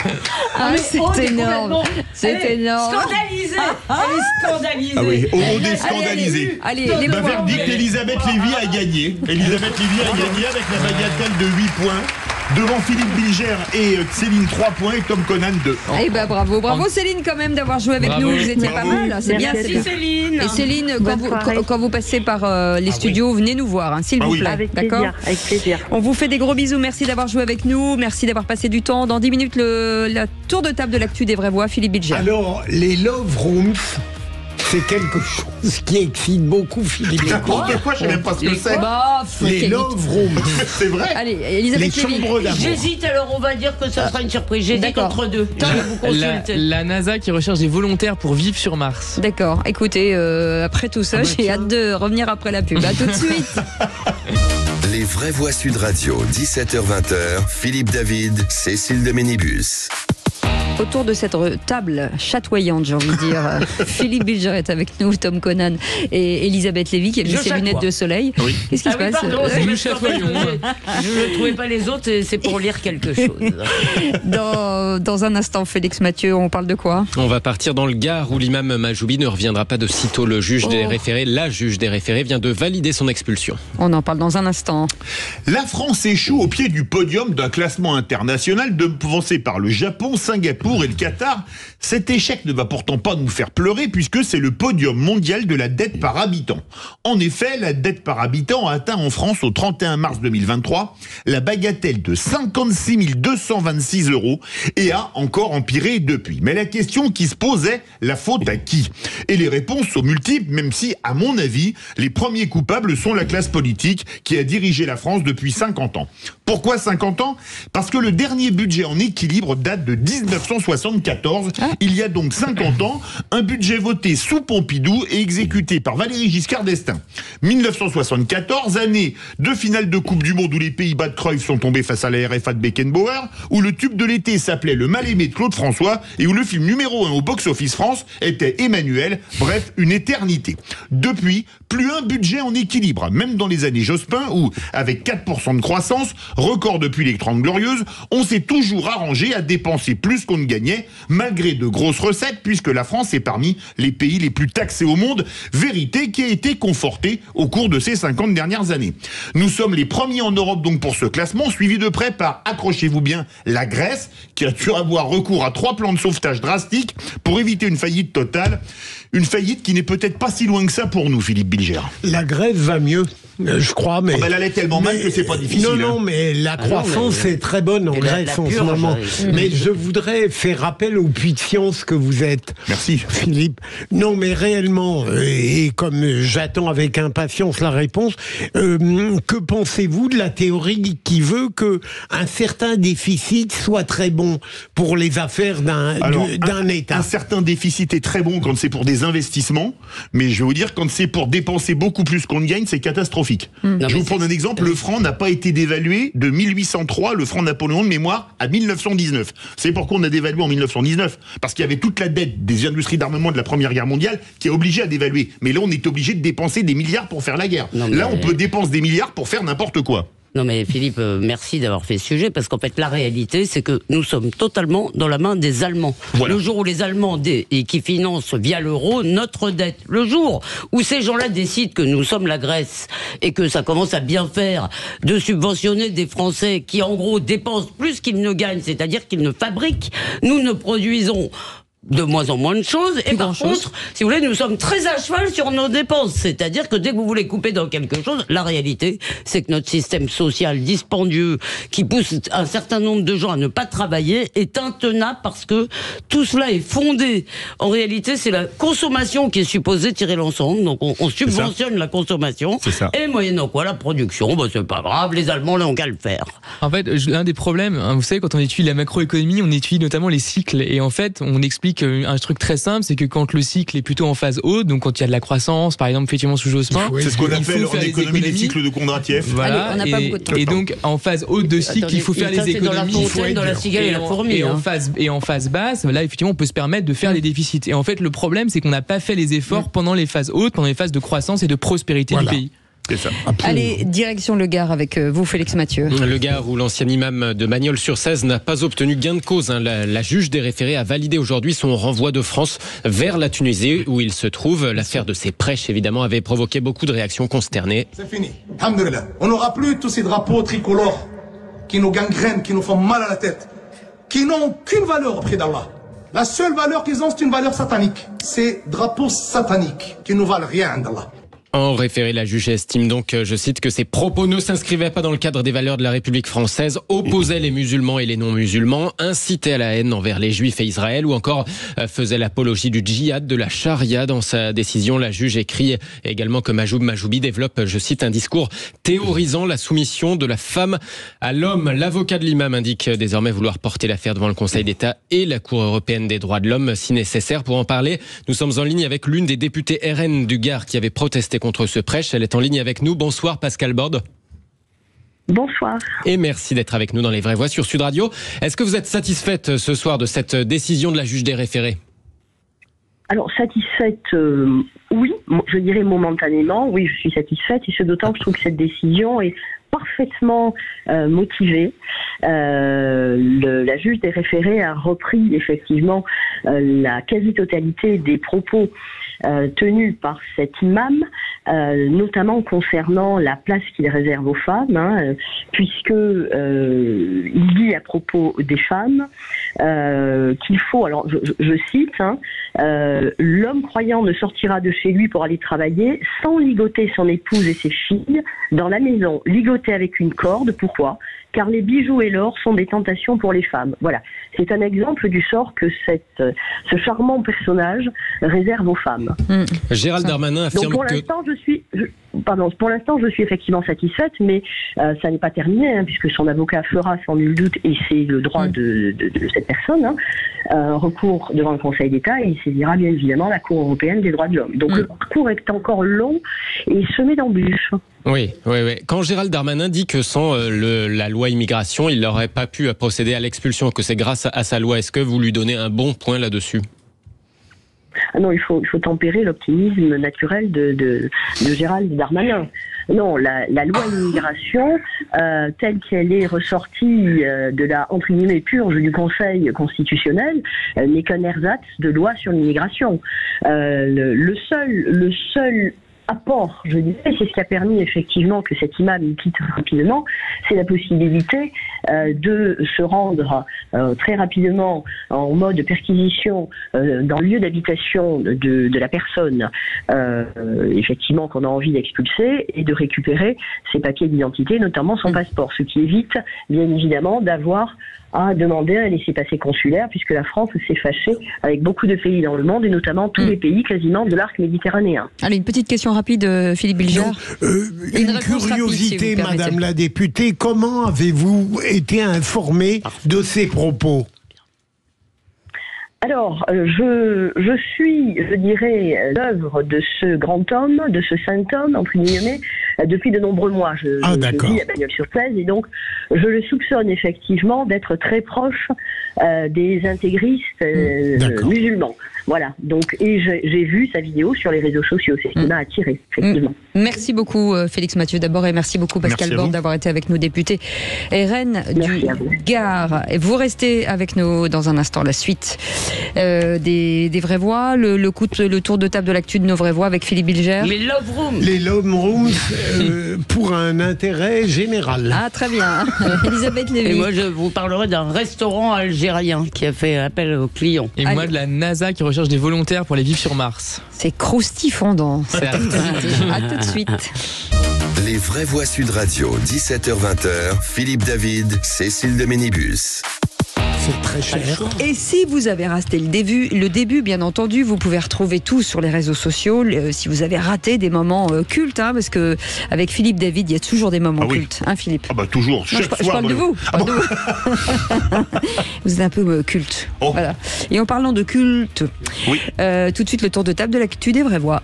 Ah, c'est énorme. C'est énorme. Scandalisée. Elle est scandalisée. Ah oui, on est scandalisé. Allez, les Bah, points. verdict, Elisabeth Lévy a gagné. Elisabeth Lévy a gagné avec la bagatelle de 8 points. Devant Philippe Bilger et Céline 3 points et Tom Conan 2. Eh ben bravo Céline quand même d'avoir joué avec Bravo. nous, vous étiez Bravo. pas mal, c'est bien. Merci Céline. Et Céline, Bonne soirée. quand vous passez par les studios, venez nous voir, hein, s'il Ah vous oui. plaît. Avec D'accord. plaisir, avec plaisir. On vous fait des gros bisous, merci d'avoir joué avec nous, merci d'avoir passé du temps. Dans 10 minutes, la tour de table de l'actu des vraies voix, Philippe Bilger. Alors, les love rooms, c'est quelque chose qui excite beaucoup Philippe. N'importe quoi, je sais même pas ce que c'est. Les love rooms. C'est vrai. Allez, Les Elisabeth Lévy. chambres d'amour. J'hésite, alors on va dire que ça sera une surprise. J'hésite D'accord. entre deux. Je vais vous consulter. La NASA qui recherche des volontaires pour vivre sur Mars. D'accord, écoutez, après tout ça, j'ai hâte de revenir après la pub. À tout de suite. Les vraies voix Sud Radio, 17h-20h, Philippe David, Cécile de Ménibus. Autour de cette table chatoyante, j'ai envie de dire, Philippe Bilger est avec nous, Tom Conan et Elisabeth Lévy qui a mis Je ses chatoie. lunettes de soleil. Oui. Qu'est-ce qui se passe pardon, c'est Nous parce qu'en fait, chatoyons. je ne trouvais pas les autres, et c'est pour lire quelque chose. Dans un instant, Félix Mathieu, on parle de quoi? On va partir dans le Gard où l'imam Majoubi ne reviendra pas de sitôt. Le juge des référés, la juge des référés vient de valider son expulsion. On en parle dans un instant. La France échoue au pied du podium d'un classement international devancé par le Japon, Singapour et le Qatar. Cet échec ne va pourtant pas nous faire pleurer puisque c'est le podium mondial de la dette par habitant. En effet, la dette par habitant a atteint en France au 31 mars 2023 la bagatelle de 56 226 € et a encore empiré depuis. Mais la question qui se pose est la faute à qui? Et les réponses sont multiples, même si, à mon avis, les premiers coupables sont la classe politique qui a dirigé la France depuis 50 ans. Pourquoi 50 ans? Parce que le dernier budget en équilibre date de 1974. Il y a donc 50 ans, un budget voté sous Pompidou et exécuté par Valéry Giscard d'Estaing. 1974, année de finale de Coupe du Monde où les Pays-Bas de Cruyff sont tombés face à la RFA de Beckenbauer, où le tube de l'été s'appelait Le Mal-aimé de Claude François et où le film numéro 1 au box-office France était Emmanuel, bref, une éternité. Depuis, plus un budget en équilibre, même dans les années Jospin où, avec 4% de croissance, record depuis les 30 Glorieuses, on s'est toujours arrangé à dépenser plus qu'on ne gagnait, malgré de grosses recettes, puisque la France est parmi les pays les plus taxés au monde, vérité qui a été confortée au cours de ces 50 dernières années. Nous sommes les premiers en Europe donc pour ce classement, suivi de près par, accrochez-vous bien, la Grèce, qui a dû avoir recours à 3 plans de sauvetage drastiques pour éviter une faillite totale. Une faillite qui n'est peut-être pas si loin que ça pour nous, Philippe Bilger. La Grèce va mieux, je crois, mais... Elle allait tellement mal que c'est pas difficile. Non, mais la croissance est très bonne en Grèce en ce moment. Mais je voudrais faire appel au puits de science que vous êtes. Merci. Philippe. Non, mais réellement, et comme j'attends avec impatience la réponse, que pensez-vous de la théorie qui veut que un certain déficit soit très bon pour les affaires d'un État? Un certain déficit est très bon quand c'est pour des investissements, mais je vais vous dire, quand c'est pour dépenser beaucoup plus qu'on ne gagne, c'est catastrophique. Je vais vous prendre un exemple, le franc n'a pas été dévalué de 1803, le franc Napoléon de mémoire, à 1919. C'est pourquoi on a dévalué en 1919, parce qu'il y avait toute la dette des industries d'armement de la Première Guerre mondiale qui a obligé à dévaluer. Mais là, on est obligé de dépenser des milliards pour faire la guerre. Là, on peut dépenser des milliards pour faire n'importe quoi. Non mais Philippe, merci d'avoir fait ce sujet, parce qu'en fait la réalité c'est que nous sommes totalement dans la main des Allemands. Voilà. Le jour où les Allemands et qui financent via l'euro notre dette, le jour où ces gens-là décident que nous sommes la Grèce et que ça commence à bien faire de subventionner des Français qui en gros dépensent plus qu'ils ne gagnent, c'est-à-dire qu'ils ne fabriquent, nous ne produisons de moins en moins de choses. Et par contre, si vous voulez, nous sommes très à cheval sur nos dépenses. C'est-à-dire que dès que vous voulez couper dans quelque chose, la réalité, c'est que notre système social dispendieux, qui pousse un certain nombre de gens à ne pas travailler, est intenable parce que tout cela est fondé. En réalité, c'est la consommation qui est supposée tirer l'ensemble. Donc on subventionne la consommation. Et moyennant quoi, la production, bah, c'est pas grave, les Allemands n'ont qu'à le faire. En fait, l'un des problèmes, vous savez, quand on étudie la macroéconomie, on étudie notamment les cycles. Et en fait, on explique un truc très simple, c'est que quand le cycle est plutôt en phase haute, donc quand il y a de la croissance, par exemple, effectivement sous Jospin, c'est ce qu'on appelle en économie les cycles de Kondratiev. Voilà. Allez, on n'a pas beaucoup de temps. Et donc en phase haute de cycle, il faut faire les économies. Dans la cigale et la fourmi. Et en phase basse, là effectivement, on peut se permettre de faire les déficits. Et en fait, le problème, c'est qu'on n'a pas fait les efforts pendant les phases hautes, pendant les phases de croissance et de prospérité du pays. C'est ça. Allez, direction le Gard avec vous, Félix Mathieu. Le Gard, où l'ancien imam de Magnols-sur-Cèze n'a pas obtenu gain de cause. La juge des référés a validé aujourd'hui son renvoi de France vers la Tunisie, où il se trouve. L'affaire de ses prêches, évidemment, avait provoqué beaucoup de réactions consternées. C'est fini. Alhamdoulilah. On n'aura plus tous ces drapeaux tricolores qui nous gangrènent, qui nous font mal à la tête, qui n'ont aucune valeur auprès d'Allah. La seule valeur qu'ils ont, c'est une valeur satanique. Ces drapeaux sataniques qui ne valent rien d'Allah. En référé, la juge estime donc, je cite, que ces propos ne s'inscrivaient pas dans le cadre des valeurs de la République française, opposaient les musulmans et les non-musulmans, incitaient à la haine envers les juifs et Israël, ou encore faisaient l'apologie du djihad, de la charia. Dans sa décision, la juge écrit également que Majoub Majoubi développe, je cite, un discours théorisant la soumission de la femme à l'homme. L'avocat de l'imam indique désormais vouloir porter l'affaire devant le Conseil d'État et la Cour européenne des droits de l'homme si nécessaire. Pour en parler, nous sommes en ligne avec l'une des députées RN du Gard qui avait protesté contre ce prêche. Elle est en ligne avec nous. Bonsoir Pascal Borde. Bonsoir. Et merci d'être avec nous dans Les Vraies Voix sur Sud Radio. Est-ce que vous êtes satisfaite ce soir de cette décision de la juge des référés ? Alors, satisfaite, oui, je dirais momentanément, oui, je suis satisfaite, et ce d'autant que je trouve que cette décision est parfaitement motivée. La juge des référés a repris effectivement la quasi-totalité des propos tenus par cet imam, notamment concernant la place qu'il réserve aux femmes, puisque il dit à propos des femmes qu'il faut, alors je cite, l'homme croyant ne sortira de chez lui pour aller travailler sans ligoter son épouse et ses filles dans la maison, ligoter avec une corde. Pourquoi ? Car les bijoux et l'or sont des tentations pour les femmes. Voilà, c'est un exemple du sort que ce charmant personnage réserve aux femmes. Gérald Darmanin affirme donc pour l'instant, je suis effectivement satisfaite, mais ça n'est pas terminé, puisque son avocat fera sans nul doute, et c'est le droit de cette personne, un recours devant le Conseil d'État, et il saisira bien évidemment la Cour européenne des droits de l'homme. Donc le parcours est encore long et semé d'embûches. Oui. Quand Gérald Darmanin dit que sans la loi immigration, il n'aurait pas pu procéder à l'expulsion, que c'est grâce à sa loi, est-ce que vous lui donnez un bon point là-dessus ? Ah non, il faut tempérer l'optimisme naturel de Gérald Darmanin. Non, la loi immigration, telle qu'elle est ressortie de la, entre guillemets, purge du Conseil constitutionnel, n'est qu'un ersatz de loi sur l'immigration. Le seul apport, je dirais, c'est ce qui a permis effectivement que cet imam quitte rapidement, c'est la possibilité de se rendre très rapidement en mode perquisition dans le lieu d'habitation de la personne effectivement qu'on a envie d'expulser, et de récupérer ses papiers d'identité, notamment son passeport, ce qui évite bien évidemment d'avoir à demander un laissez-passer consulaire, puisque la France s'est fâchée avec beaucoup de pays dans le monde, et notamment tous les pays quasiment de l'arc méditerranéen. Allez, une petite question rapide, Philippe Bilger. Une curiosité, rapide, Madame la députée, comment avez-vous été informée de ces propos ? Alors, je suis, je dirais, l'œuvre de ce grand homme, de ce saint homme, entre guillemets, depuis de nombreux mois. Je vis à Bagnols-sur-Cèze, et donc je le soupçonne effectivement d'être très proche des intégristes musulmans. Voilà. Donc, et j'ai vu sa vidéo sur les réseaux sociaux. C'est ce qui m'a attiré, effectivement. Merci beaucoup, Félix Mathieu, d'abord, et merci beaucoup, Pascal Borne, d'avoir été avec nous, député RN du Gard. Et vous restez avec nous dans un instant, la suite des vraies voix, le tour de table de l'actu de nos vraies voix avec Philippe Bilger. Les Love Rooms. Les Love Rooms pour un intérêt général. Ah, très bien. Elisabeth Lévy. Et moi, je vous parlerai d'un restaurant algérien qui a fait appel aux clients. Et moi, de la NASA qui recherche des volontaires pour aller vivre sur Mars. C'est croustifondant. À tout de suite. Les vraies voix Sud Radio, 17h-20h, Philippe David, Cécile de Ménibus. C'est très cher. Et si vous avez raté le début, bien entendu, vous pouvez retrouver tout sur les réseaux sociaux. Si vous avez raté des moments cultes, parce que avec Philippe David, il y a toujours des moments cultes, Philippe. Ah bah toujours. Non, je parle de vous. Vous êtes un peu culte. Voilà. Et en parlant de culte, tout de suite le tour de table de l'actu des vraies voix.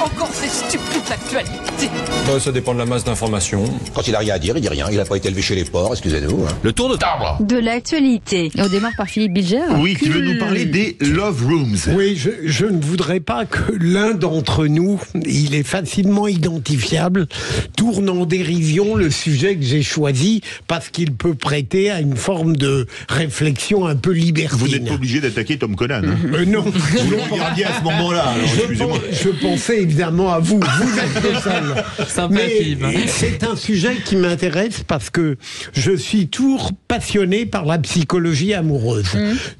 Encore ces stupides actualités. Ça dépend de la masse d'informations. Quand il a rien à dire, il dit rien. Il n'a pas été élevé chez les porcs, excusez-nous. Le tour de table de l'actualité. Et on démarre par Philippe Bilger. Oui, qui veut nous parler des Love Rooms. Oui, je ne voudrais pas que l'un d'entre nous, il est facilement identifiable, tourne en dérision le sujet que j'ai choisi parce qu'il peut prêter à une forme de réflexion un peu libertine. Vous n'êtes pas obligé d'attaquer Tom Conan. Non. Vous le regardiez à ce moment-là. Je pensais évidemment à vous. Vous êtes le seul. Mais c'est un sujet qui m'intéresse parce que je suis toujours passionné par la psychologie amoureuse.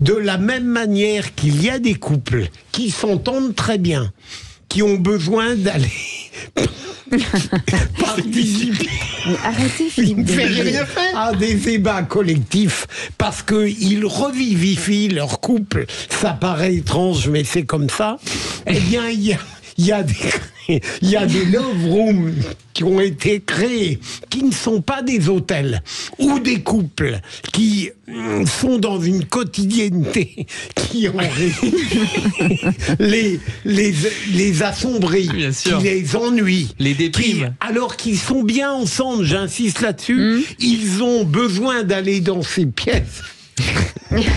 De la même manière qu'il y a des couples qui s'entendent très bien, qui ont besoin d'aller participer à des débats collectifs parce qu'ils revivifient leur couple. Ça paraît étrange, mais c'est comme ça. Eh bien, il y a des love rooms qui ont été créés, qui ne sont pas des hôtels, ou des couples qui sont dans une quotidienneté qui en les assombrit, qui les ennuie, les déprime. Alors qu'ils sont bien ensemble, j'insiste là-dessus, ils ont besoin d'aller dans ces pièces.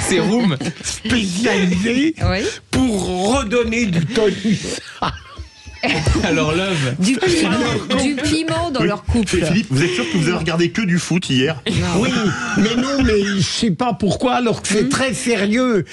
Ces rooms spécialisés pour redonner du tonus. Alors love. Du piment dans leur couple. Philippe, vous êtes sûr que vous avez regardé que du foot hier? Oui, mais je sais pas pourquoi, alors que c'est très sérieux.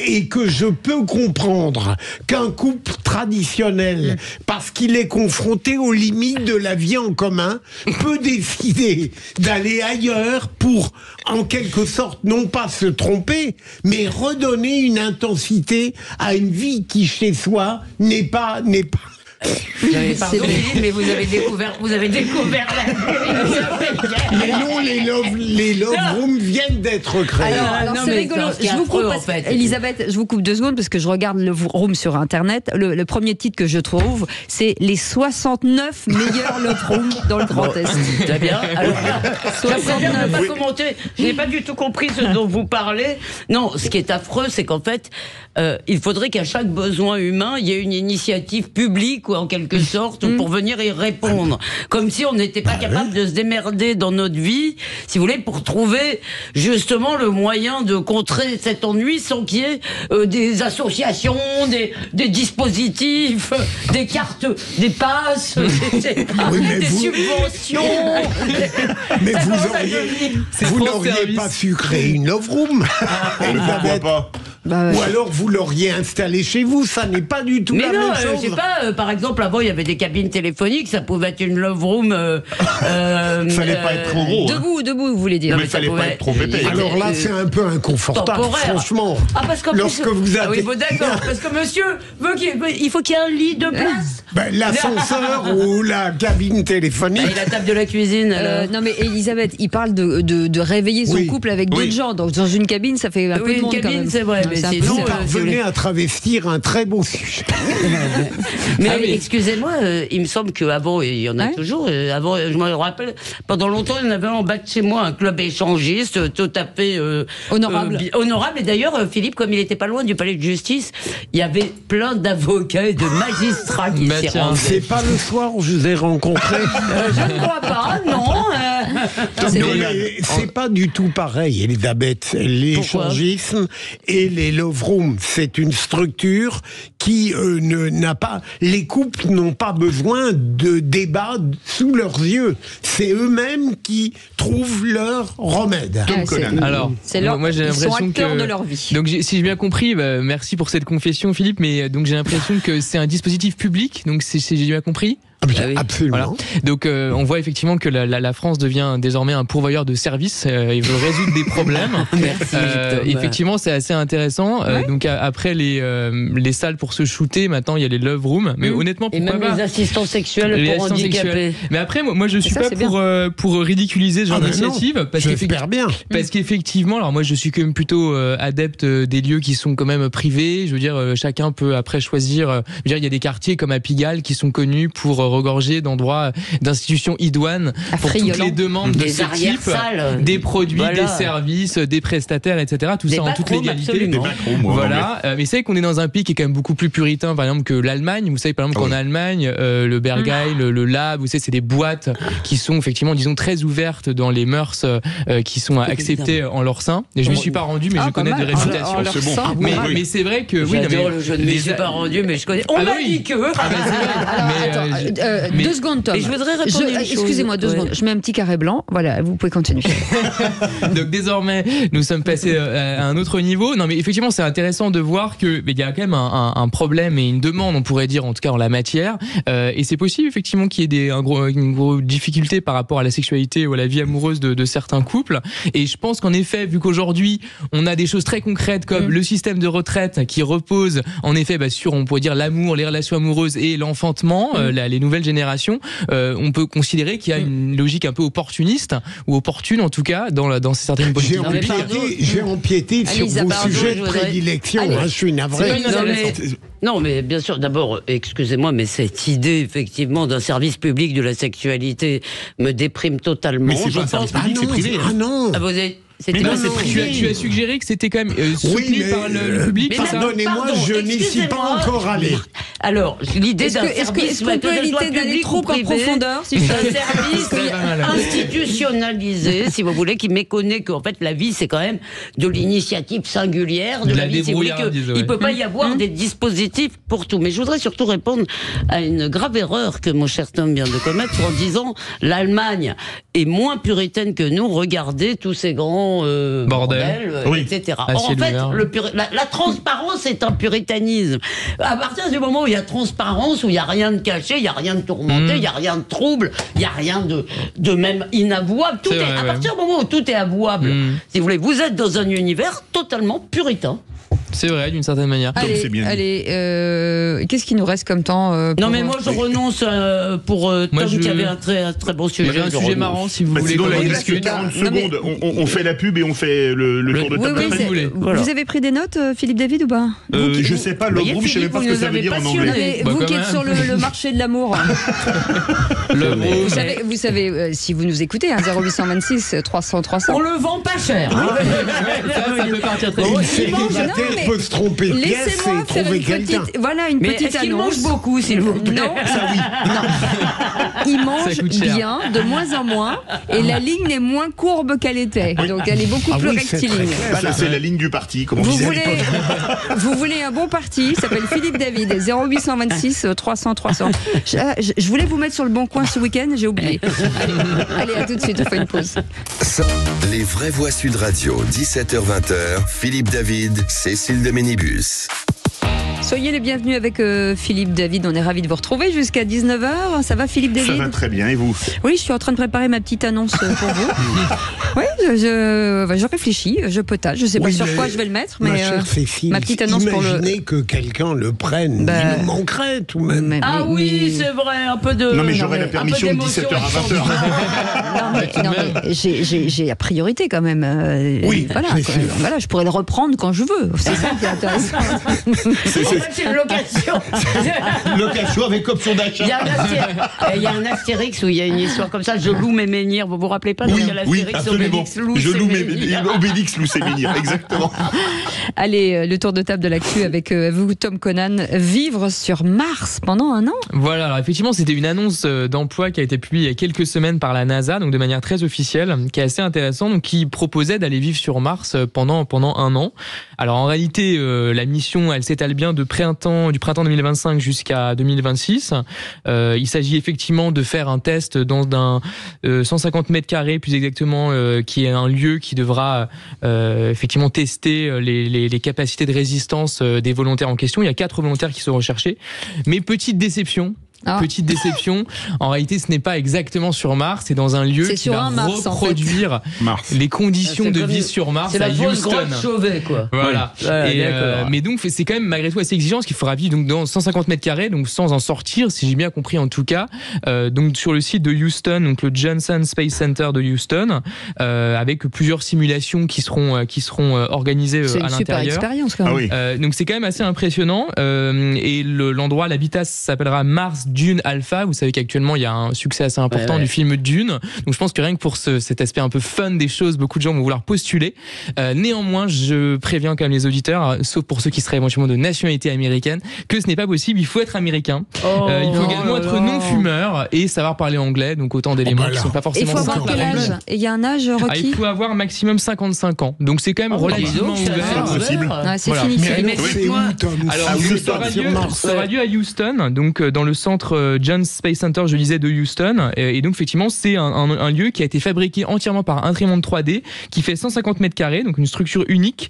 Et que je peux comprendre qu'un couple traditionnel, parce qu'il est confronté aux limites de la vie en commun, peut décider d'aller ailleurs pour, en quelque sorte, non pas se tromper, mais redonner une intensité à une vie qui, chez soi, n'est pas... Pardon, mais vous avez découvert la Mais non, les love rooms viennent d'être créés. Alors c'est rigolo. Je vous coupe, Elisabeth, je vous coupe 2 secondes parce que je regarde le room sur Internet. Le premier titre que je trouve, c'est les 69 meilleurs love rooms dans le Grand Est. Très bien. Alors, 69. Pas commenter. Je n'ai pas du tout compris ce dont vous parlez. Non, ce qui est affreux, c'est qu'en fait, il faudrait qu'à chaque besoin humain, il y ait une initiative publique, ou en quelque sorte, pour venir y répondre. Comme si on n'était pas capable de se démerder dans notre vie, si vous voulez, pour trouver justement le moyen de contrer cet ennui sans qu'il y ait des associations, des dispositifs, des cartes, des passes, des subventions. Mais vous n'auriez pas su créer une love room. Pourquoi pas? Ou alors vous l'auriez installé chez vous, ça n'est pas du tout la même chose. Je sais pas, par exemple, avant il y avait des cabines téléphoniques, ça pouvait être une love room. Fallait pas être trop gros. Debout, vous voulez dire. Mais fallait pas être trop épais. Alors là, c'est un peu inconfortable, franchement. Ah, parce qu'en lorsque plus, vous avez... oui, bon, d'accord, parce que monsieur veut il faut qu'il y ait un lit de place. L'ascenseur ou la cabine téléphonique. Et la table de la cuisine. Non mais Elisabeth, il parle de réveiller son couple avec d'autres gens. Donc dans une cabine, ça fait un peu de monde quand même. C'est vrai. Vous parvenez à travestir un très beau sujet. Mais excusez-moi, il me semble qu'avant, il y en a toujours. Avant, je me rappelle, pendant longtemps, il y en avait en bas de chez moi un club échangiste tout à fait honorable. Et d'ailleurs, Philippe, comme il n'était pas loin du palais de justice, il y avait plein d'avocats et de magistrats qui s'y rendaient. C'est pas le soir où je vous ai rencontré. Je ne crois pas, non. C'est pas du tout pareil, Elisabeth. L'échangisme et les love rooms, c'est une structure qui n'a pas... Les couples n'ont pas besoin de débat sous leurs yeux. C'est eux-mêmes qui trouvent leur remède. Alors, moi j'ai l'impression que... de leur vie. Donc si j'ai bien compris, merci pour cette confession Philippe, mais donc j'ai l'impression que c'est un dispositif public, donc j'ai bien compris. Absolument. Voilà. Donc on voit effectivement que la France devient désormais un pourvoyeur de services et veut résoudre des problèmes. Merci. Effectivement, c'est assez intéressant. Donc après les salles pour se shooter, maintenant il y a les love rooms. Mais honnêtement, et pourquoi même pas les assistants sexuels pour handicapés. Mais après, moi je suis pas pour ridiculiser ce genre d'initiative, parce qu'effectivement, alors moi je suis quand même plutôt adepte des lieux qui sont quand même privés. Je veux dire, chacun peut après choisir. Je veux dire, il y a des quartiers comme à Pigalle qui sont connus pour regorgé d'endroits, d'institutions idoines pour toutes les demandes de ce type, des produits, des services, des prestataires, etc. Tout ça en toute légalité. Voilà. Mais c'est vrai qu'on est dans un pays qui est quand même beaucoup plus puritain, par exemple, que l'Allemagne. Vous savez, par exemple, qu'en Allemagne, le Berghain, le Lab, vous savez, c'est des boîtes qui sont effectivement, disons, très ouvertes dans les mœurs qui sont acceptées en leur sein. Et je ne m'y suis pas rendu, mais je connais des réputations. Mais c'est vrai que oui. Je ne m'y suis pas rendu, mais je connais. On m'a dit que. 2 secondes, Tom. Et je voudrais répondre à une chose. Excusez-moi, 2 secondes. Je mets un petit carré blanc. Voilà, vous pouvez continuer. Donc désormais, nous sommes passés à un autre niveau. Non, mais effectivement, c'est intéressant de voir que il y a quand même un problème et une demande, on pourrait dire, en tout cas en la matière. Et c'est possible effectivement qu'il y ait une grosse difficulté par rapport à la sexualité ou à la vie amoureuse de certains couples. Et je pense qu'en effet, vu qu'aujourd'hui, on a des choses très concrètes comme le système de retraite qui repose en effet sur, on pourrait dire, l'amour, les relations amoureuses et l'enfantement, les nouvelles générations, on peut considérer qu'il y a une logique un peu opportuniste, ou opportune en tout cas, dans certaines politiques. J'ai empiété sur vos sujets de prédilection. Je suis navré. Non, mais bien sûr, d'abord, excusez-moi, mais cette idée, effectivement, d'un service public de la sexualité me déprime totalement. Mais c'est pas un service public, c'est privé. Ah non. Ah, vous avez... Tu as suggéré que c'était quand même soutenu par le public. Mais pardonnez-moi, je n'y suis pas encore allé. Alors, l'idée d'un service, est-ce qu'on peut éviter d'aller trop en profondeur, si je un service institutionnalisé, si vous voulez, qui méconnaît qu'en fait la vie c'est quand même de l'initiative singulière de la vie. Si vous voulez, il peut pas y avoir des dispositifs pour tout. Mais je voudrais surtout répondre à une grave erreur que mon cher Tom vient de commettre en disant l'Allemagne est moins puritaine que nous. Regardez tous ces grands bordel, etc. Or, en fait, la transparence est un puritanisme. À partir du moment où il y a transparence, où il n'y a rien de caché, il n'y a rien de tourmenté, il n'y a rien de trouble, il n'y a rien de même inavouable. À partir du moment où tout est avouable, si vous voulez, vous êtes dans un univers totalement puritain. C'est vrai, d'une certaine manière. Allez, qu'est-ce qui nous reste comme temps Non, mais moi, je renonce pour Tom qui avait un très bon sujet. J'avais un sujet marrant, si vous voulez. Sinon, on discute 40 secondes. On fait la pub et on fait le tour de table. Vous avez pris des notes, Philippe David, ou pas? Je sais pas, le groupe, je sais pas ce que ça veut dire en anglais. Vous qui êtes sur le marché de l'amour. Vous savez, si vous nous écoutez, 0826 300 300. On le vend pas cher. Ça peut partir très vite. Peut se tromper de pièce et trouver quelqu'un. Voilà, une petite annonce. Il mange beaucoup, s'il vous plaît. Non, ça oui. Non. Il mange bien, de moins en moins, et la ligne est moins courbe qu'elle était. Donc elle est beaucoup plus rectiligne. Voilà. C'est la ligne du parti, comme on disait. Vous voulez un bon parti, il s'appelle Philippe David, 0826 300 300. Je voulais vous mettre sur le bon coin ce week-end, j'ai oublié. Allez, à tout de suite, on fait une pause. Les vraies voix Sud Radio, 17h-20h, Philippe David, Cécile de Ménibus. Soyez les bienvenus avec Philippe David, on est ravis de vous retrouver jusqu'à 19h. Ça va Philippe David? Ça va très bien, et vous? Oui, je suis en train de préparer ma petite annonce pour vous. Oui, je réfléchis, je potage, je sais pas sur quoi je vais le mettre, mais ma petite annonce pour le... Imaginez que quelqu'un le prenne, il nous manquerait tout de même. Oui, c'est vrai, un peu de... Non mais j'aurai la permission de 17h à 20h. Non mais j'ai la priorité quand même. Oui, voilà, je pourrais le reprendre quand je veux. C'est ça qui est intéressant. fait, c'est une location. Location avec option d'achat. Il y a un Astérix où il y a une histoire comme ça. Je loue mes menhirs. Vous vous rappelez pas? Oui, il y a l'Astérix, absolument. Obélix loue ses menhirs. menhirs, exactement. Allez, le tour de table de l'actu avec vous, Tom Conan. Vivre sur Mars pendant un an. Voilà, alors effectivement, c'était une annonce d'emploi qui a été publiée il y a quelques semaines par la NASA, donc de manière très officielle, qui est assez intéressante, donc qui proposait d'aller vivre sur Mars pendant un an. Alors en réalité, la mission, elle s'étale bien du printemps 2025 jusqu'à 2026. Il s'agit effectivement de faire un test dans un 150 mètres carrés, plus exactement, qui est un lieu qui devra effectivement tester les capacités de résistance des volontaires en question. Il y a 4 volontaires qui sont recherchés. Mais petite déception. Petite déception, en réalité ce n'est pas exactement sur Mars, c'est dans un lieu qui va reproduire les conditions de vie sur Mars. C'est à la fausse Houston. grotte Chauvet, quoi. Voilà. Mais donc c'est quand même malgré tout assez exigeant, parce qu'il faudra vivre donc dans 150 mètres carrés, donc sans en sortir, si j'ai bien compris en tout cas. Donc sur le site de Houston, donc le Johnson Space Center de Houston, avec plusieurs simulations qui seront organisées à l'intérieur. C'est une super expérience quand même. Donc c'est quand même assez impressionnant. Et l'endroit, l'habitat s'appellera Mars Dune Alpha. Vous savez qu'actuellement il y a un succès assez important du film Dune, donc je pense que rien que pour cet aspect un peu fun des choses, beaucoup de gens vont vouloir postuler. Néanmoins, je préviens quand même les auditeurs, sauf pour ceux qui seraient éventuellement de nationalité américaine, que ce n'est pas possible, il faut être américain. Il faut également être non-fumeur et savoir parler anglais, donc autant d'éléments qui ne sont pas forcément simples. Il faut avoir quel âge? Et il y a un âge requis? Il faut avoir maximum 55 ans, donc c'est quand même relativement ouvert. C'est possible. C'est fini. Alors ça aura lieu à Houston, donc dans le centre Johnson Space Center, je disais, de Houston, et donc effectivement c'est un lieu qui a été fabriqué entièrement par imprimante 3D, qui fait 150 mètres carrés, donc une structure unique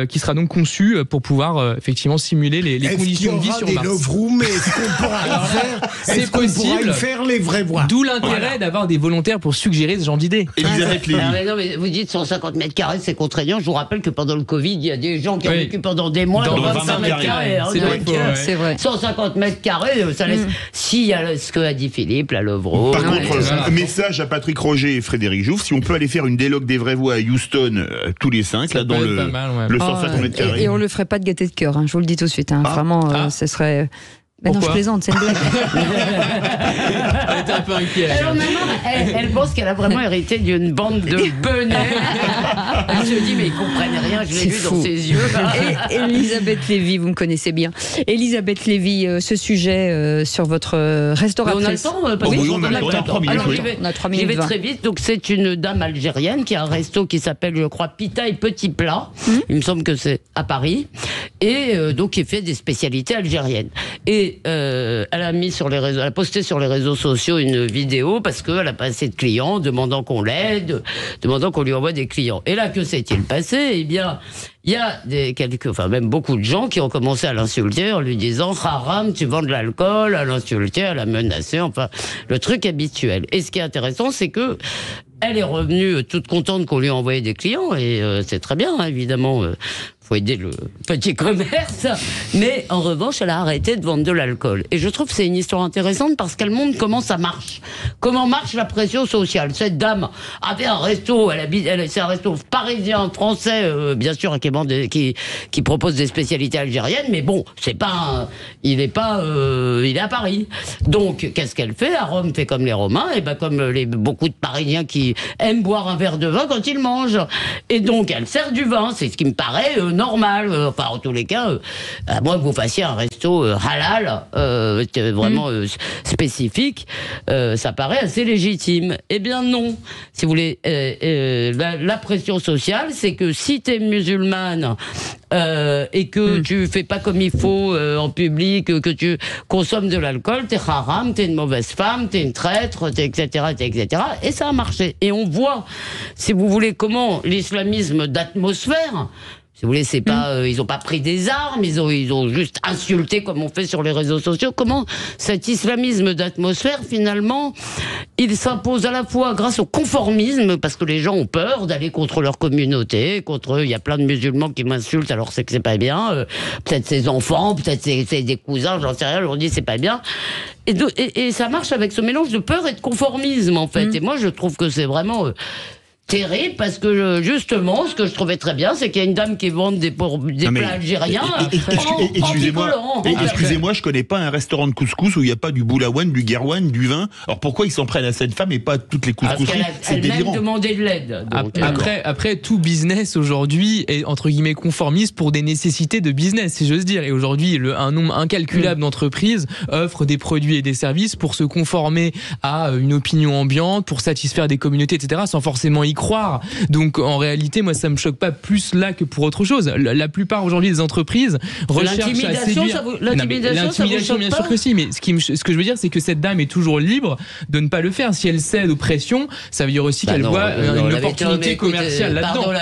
qui sera donc conçue pour pouvoir effectivement simuler les conditions de vie sur Mars. Est-ce qu'il y aura des love rooms? Est-ce qu'on pourra le faire? C'est possible. Faire les vraies voix. D'où l'intérêt d'avoir des volontaires pour suggérer ce genre d'idée. Elisabeth Lévy. Non, mais vous dites 150 mètres carrés, c'est contraignant. Je vous rappelle que pendant le Covid, il y a des gens qui ont vécu pendant des mois dans 25 mètres carrés. C'est vrai. 150 mètres carrés, ça laisse. S'il y a ce que a dit Philippe, la love room. Par contre, message à Patrick Roger et Frédéric Jouve, si on peut aller faire une délogue des vraies voix à Houston tous les 5, là, dans le 150 mètres carrés. Et on le ferait pas de gaieté de cœur, je vous le dis tout de suite. Vraiment, ce serait... Mais non, je plaisante, c'est une blague. Elle était un peu inquiète. Elle pense qu'elle a vraiment hérité d'une bande de benets. Elle se dit, mais ils comprennent rien, je l'ai vu dans ses yeux. Et Elisabeth Lévy, vous me connaissez bien. Elisabeth Lévy, ce sujet sur votre restauratrice. On a le temps, oui, on a 3 minutes. On a 3 minutes. Je vais très vite. Donc, c'est une dame algérienne qui a un resto qui s'appelle, je crois, Pita et Petit Plat. Il me semble que c'est à Paris. Et donc, qui fait des spécialités algériennes. Et elle a posté sur les réseaux sociaux une vidéo parce qu'elle a pas assez de clients, demandant qu'on l'aide, demandant qu'on lui envoie des clients. Et là, que s'est-il passé? Eh bien, il y a même beaucoup de gens qui ont commencé à l'insulter en lui disant « Haram, tu vends de l'alcool », à l'insulter, à la menacer, enfin, le truc habituel. Et ce qui est intéressant, c'est que elle est revenue toute contente qu'on lui a envoyé des clients, et c'est très bien, hein, évidemment. Faut aider le petit commerce, mais en revanche, elle a arrêté de vendre de l'alcool. Et je trouve que c'est une histoire intéressante parce qu'elle montre comment ça marche. Comment marche la pression sociale. Cette dame avait un resto, c'est un resto parisien, français, bien sûr, qui propose des spécialités algériennes, mais bon, il est à Paris. Donc, qu'est-ce qu'elle fait? À Rome, fait comme les Romains, et comme beaucoup de Parisiens qui aiment boire un verre de vin quand ils mangent. Et donc, elle sert du vin, c'est ce qui me paraît normal, enfin en tous les cas, à moins que vous fassiez un resto halal, vraiment spécifique, ça paraît assez légitime. Eh bien non, si vous voulez, la pression sociale, c'est que si t'es musulmane et que tu fais pas comme il faut en public, que tu consommes de l'alcool, t'es haram, t'es une mauvaise femme, t'es une traître, etc., etc. Et ça a marché. Et on voit, si vous voulez, comment l'islamisme d'atmosphère, si vous voulez, c'est pas, ils ont pas pris des armes, ils ont juste insulté comme on fait sur les réseaux sociaux. Comment cet islamisme d'atmosphère, finalement, il s'impose à la fois grâce au conformisme, parce que les gens ont peur d'aller contre leur communauté, contre eux. Il y a plein de musulmans qui m'insultent, alors c'est que c'est pas bien. Peut-être ses enfants, peut-être c'est des cousins, j'en sais rien, je leur dis c'est pas bien. Et ça marche avec ce mélange de peur et de conformisme, en fait. Et moi, je trouve que c'est vraiment terrible, parce que justement, ce que je trouvais très bien, c'est qu'il y a une dame qui vend des plats algériens Excusez-moi, je connais pas un restaurant de couscous où il n'y a pas du boulawan, du guerwan, du vin. Alors pourquoi ils s'en prennent à cette femme et pas à toutes les couscouseries? C'est délirant. Elle demandé de l'aide. Après, tout business aujourd'hui est entre guillemets conformiste pour des nécessités de business, si j'ose dire. Et aujourd'hui, un nombre incalculable d'entreprises offrent des produits et des services pour se conformer à une opinion ambiante, pour satisfaire des communautés, etc., sans forcément y croire. Donc en réalité, moi, ça me choque pas plus là que pour autre chose. La plupart aujourd'hui des entreprises recherchent à séduire. L'intimidation, bien sûr que si, mais ce que je veux dire, c'est que cette dame est toujours libre de ne pas le faire. Si elle cède aux pressions, ça veut dire aussi qu'elle voit une opportunité commerciale là-dedans.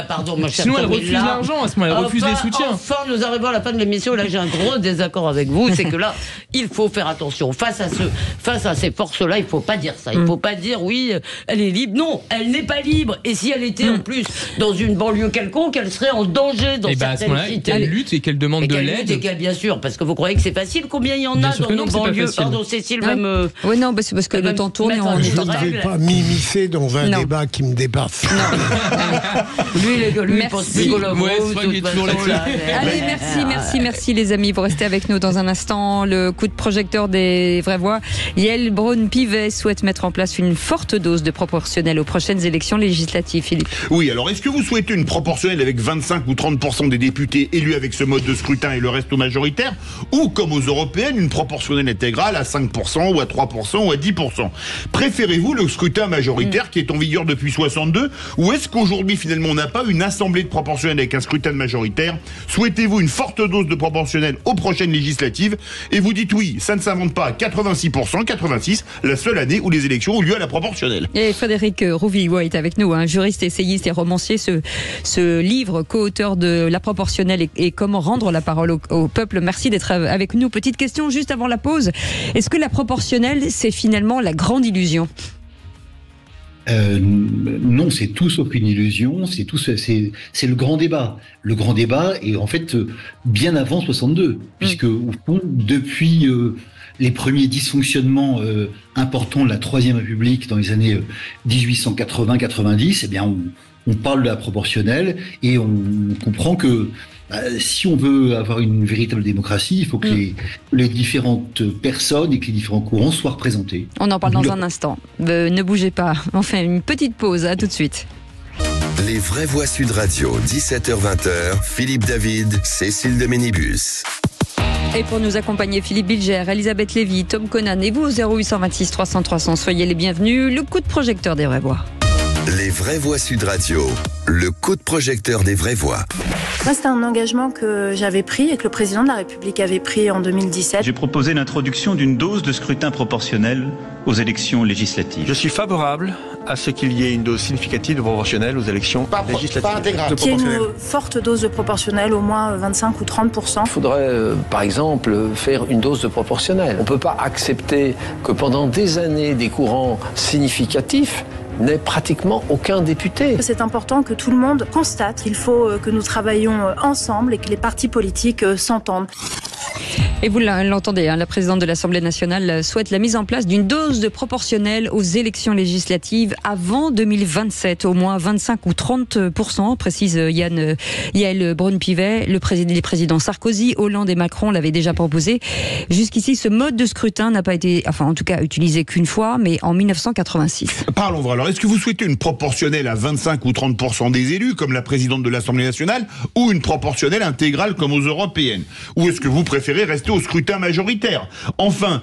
Sinon, elle refuse l'argent, à ce moment-là, elle refuse des soutiens. Enfin, nous arrivons à la fin de l'émission. Là, j'ai un gros désaccord avec vous. C'est que là, il faut faire attention. Face à ces forces-là, il faut pas dire ça. Il faut pas dire, oui, elle est libre. Non, elle n'est pas libre. Et si elle était en plus dans une banlieue quelconque, elle serait en danger dans certaines cités. Qu'elle lutte et qu'elle demande de l'aide. Bien sûr, parce que vous croyez que c'est facile. Combien il y en a dans nos banlieues? Pardon, Cécile va me... Oui, non, c'est parce que le temps tourne et on est en retard. Je ne vais pas m'immiscer dans un débat qui me dépasse. Lui, merci. Allez, merci les amis. Vous restez avec nous dans un instant. Le coup de projecteur des vraies voix. Yael Braun-Pivet souhaite mettre en place une forte dose de proportionnelle aux prochaines élections législatives. Philippe. Oui, alors est-ce que vous souhaitez une proportionnelle avec 25 ou 30% des députés élus avec ce mode de scrutin et le reste au majoritaire, ou comme aux européennes, une proportionnelle intégrale à 5% ou à 3% ou à 10%? Préférez-vous le scrutin majoritaire qui est en vigueur depuis 62, ou est-ce qu'aujourd'hui finalement on n'a pas une assemblée de proportionnelle avec un scrutin majoritaire? Souhaitez-vous une forte dose de proportionnelle aux prochaines législatives? Et vous dites oui, ça ne s'invente pas à 86%, 86, la seule année où les élections ont lieu à la proportionnelle. Et Frédéric Rouvillois est avec nous, juriste, essayiste et romancier. Ce livre, co-auteur de La proportionnelle et comment rendre la parole au peuple. Merci d'être avec nous. Petite question juste avant la pause. Est-ce que la proportionnelle, c'est finalement la grande illusion? Non, c'est tout sauf une illusion. C'est le grand débat. Le grand débat est en fait bien avant 62, puisque au fond, depuis les premiers dysfonctionnements importants de la Troisième République dans les années 1880-90, eh bien, on parle de la proportionnelle et on comprend que si on veut avoir une véritable démocratie, il faut que les différentes personnes et que les différents courants soient représentés. On en parle dans un instant. Ne bougez pas. On fait une petite pause. À tout de suite. Les vraies voix Sud Radio, 17h-20h, Philippe David, Cécile de Ménibus. Et pour nous accompagner, Philippe Bilger, Elisabeth Lévy, Tom Conan et vous au 0826 300 300. Soyez les bienvenus. Le coup de projecteur des vraies voix. Les vraies voix Sud Radio, le coup de projecteur des vraies voix. Moi, c'était un engagement que j'avais pris et que le président de la République avait pris en 2017. J'ai proposé l'introduction d'une dose de scrutin proportionnel aux élections législatives. Je suis favorable à ce qu'il y ait une dose significative de proportionnelle aux élections législatives. Pas intégrale. Qu'il y ait une forte dose de proportionnelle, au moins 25 ou 30%. Il faudrait, par exemple, faire une dose de proportionnelle. On ne peut pas accepter que pendant des années, des courants significatifs n'ait pratiquement aucun député. C'est important que tout le monde constate qu'il faut que nous travaillions ensemble et que les partis politiques s'entendent. Et vous l'entendez, la présidente de l'Assemblée nationale souhaite la mise en place d'une dose de proportionnelle aux élections législatives avant 2027, au moins 25 ou 30%, précise Yael Braun-Pivet. Les présidents Sarkozy, Hollande et Macron l'avaient déjà proposé. Jusqu'ici, ce mode de scrutin n'a pas été, en tout cas, utilisé qu'une fois, mais en 1986. Parlons vrai. Alors, est-ce que vous souhaitez une proportionnelle à 25 ou 30% des élus, comme la présidente de l'Assemblée nationale, ou une proportionnelle intégrale, comme aux européennes? Ou est-ce que vous préférez rester au scrutin majoritaire? Enfin,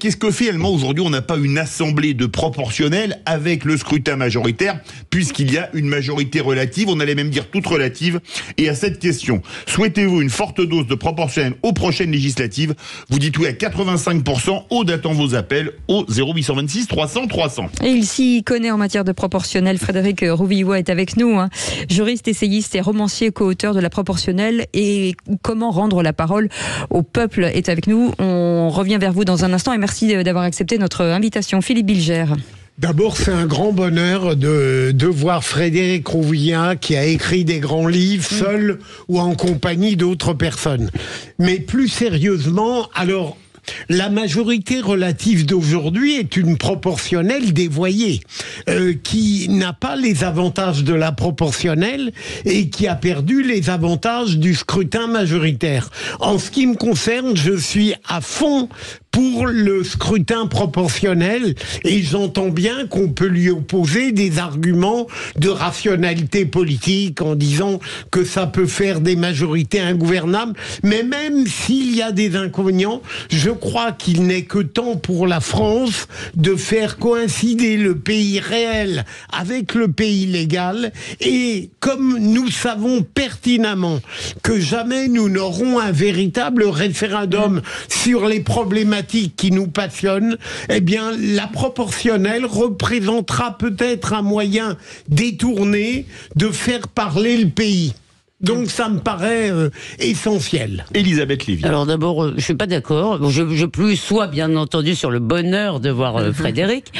qu'est-ce que finalement aujourd'hui on n'a pas une assemblée de proportionnelle avec le scrutin majoritaire, puisqu'il y a une majorité relative, on allait même dire toute relative. Et à cette question, souhaitez-vous une forte dose de proportionnelle aux prochaines législatives? Vous dites oui à 85%, Aude attend vos appels au 0826 300 300. Et il s'y connaît en matière de proportionnelle. Frédéric Rouvillois est avec nous, juriste, essayiste et romancier, co-auteur de La proportionnelle et comment rendre la parole au peuple est avec nous. On revient vers vous dans un instant et merci d'avoir accepté notre invitation. Philippe Bilger. D'abord, c'est un grand bonheur de voir Frédéric Rouvillois qui a écrit des grands livres seul ou en compagnie d'autres personnes. Mais plus sérieusement, alors, La majorité relative d'aujourd'hui est une proportionnelle dévoyée, qui n'a pas les avantages de la proportionnelle et qui a perdu les avantages du scrutin majoritaire. En ce qui me concerne, je suis à fond pour le scrutin proportionnel et j'entends bien qu'on peut lui opposer des arguments de rationalité politique en disant que ça peut faire des majorités ingouvernables, mais même s'il y a des inconvénients, je crois qu'il n'est que temps pour la France de faire coïncider le pays réel avec le pays légal, et comme nous savons pertinemment que jamais nous n'aurons un véritable référendum sur les problématiques qui nous passionnent, eh bien la proportionnelle représentera peut-être un moyen détourné de faire parler le pays. Donc ça me paraît essentiel. Elisabeth Lévy. Alors d'abord, je suis pas d'accord. Je plus sois bien entendu sur le bonheur de voir Frédéric.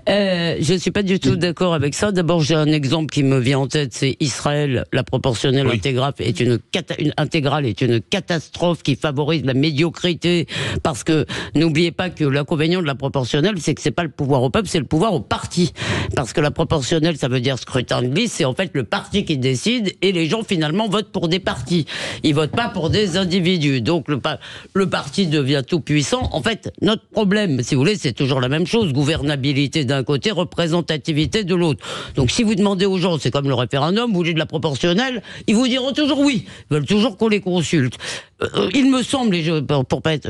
Je suis pas du tout d'accord avec ça. D'abord, j'ai un exemple qui me vient en tête, c'est Israël. La proportionnelle intégrale est une catastrophe qui favorise la médiocrité, parce que n'oubliez pas que l'inconvénient de la proportionnelle, c'est que c'est pas le pouvoir au peuple, c'est le pouvoir au parti. Parce que la proportionnelle, ça veut dire scrutin de liste, c'est en fait le parti qui décide, et les gens finalement votent pour des partis. Ils votent pas pour des individus. Donc le parti devient tout puissant. En fait, notre problème, si vous voulez, c'est toujours la même chose. Gouvernabilité d'un côté, représentativité de l'autre. Donc si vous demandez aux gens, c'est comme le référendum, vous voulez de la proportionnelle, ils vous diront toujours oui. Ils veulent toujours qu'on les consulte. Il me semble, et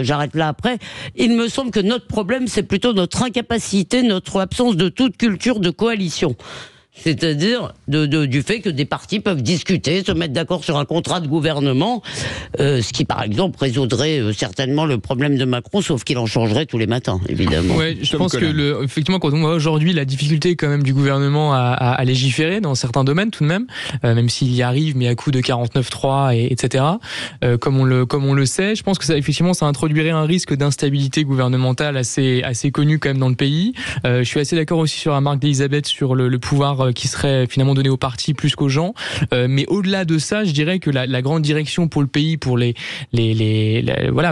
j'arrête là après, il me semble que notre problème, c'est plutôt notre incapacité, notre absence de toute culture de coalition. C'est-à-dire du fait que des partis peuvent discuter, se mettre d'accord sur un contrat de gouvernement, ce qui par exemple résoudrait certainement le problème de Macron, sauf qu'il en changerait tous les matins, évidemment. Ouais, je pense que effectivement, quand on voit aujourd'hui la difficulté quand même du gouvernement à légiférer dans certains domaines tout de même, même s'il y arrive, mais à coup de 49.3 etc. Comme on le sait, je pense que ça effectivement ça introduirait un risque d'instabilité gouvernementale assez connu quand même dans le pays. Je suis assez d'accord aussi sur la remarque d'Elisabeth sur le pouvoir qui serait finalement donné aux partis plus qu'aux gens. Mais au-delà de ça, je dirais que la grande direction pour le pays, pour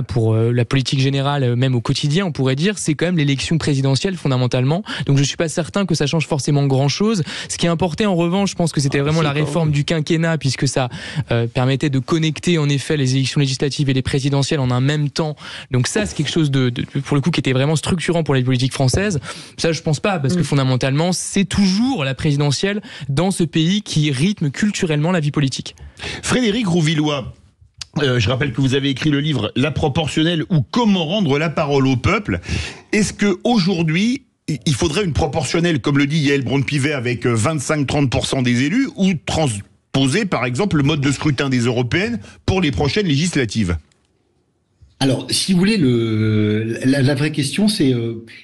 pour la politique générale, même au quotidien, on pourrait dire, c'est quand même l'élection présidentielle fondamentalement. Donc je suis pas certain que ça change forcément grand-chose. Ce qui est importé en revanche, je pense que c'était vraiment la réforme du quinquennat, puisque ça permettait de connecter en effet les élections législatives et les présidentielles en un même temps. Donc ça, c'est quelque chose de pour le coup qui était vraiment structurant pour les politiques françaises. Ça, je pense pas, parce que fondamentalement, c'est toujours la présidentielle dans ce pays qui rythme culturellement la vie politique. Frédéric Rouvillois, je rappelle que vous avez écrit le livre La proportionnelle ou comment rendre la parole au peuple. Est-ce que aujourd'hui il faudrait une proportionnelle, comme le dit Yael Braun-Pivet, avec 25-30% des élus, ou transposer par exemple le mode de scrutin des européennes pour les prochaines législatives? Alors, si vous voulez, la vraie question, c'est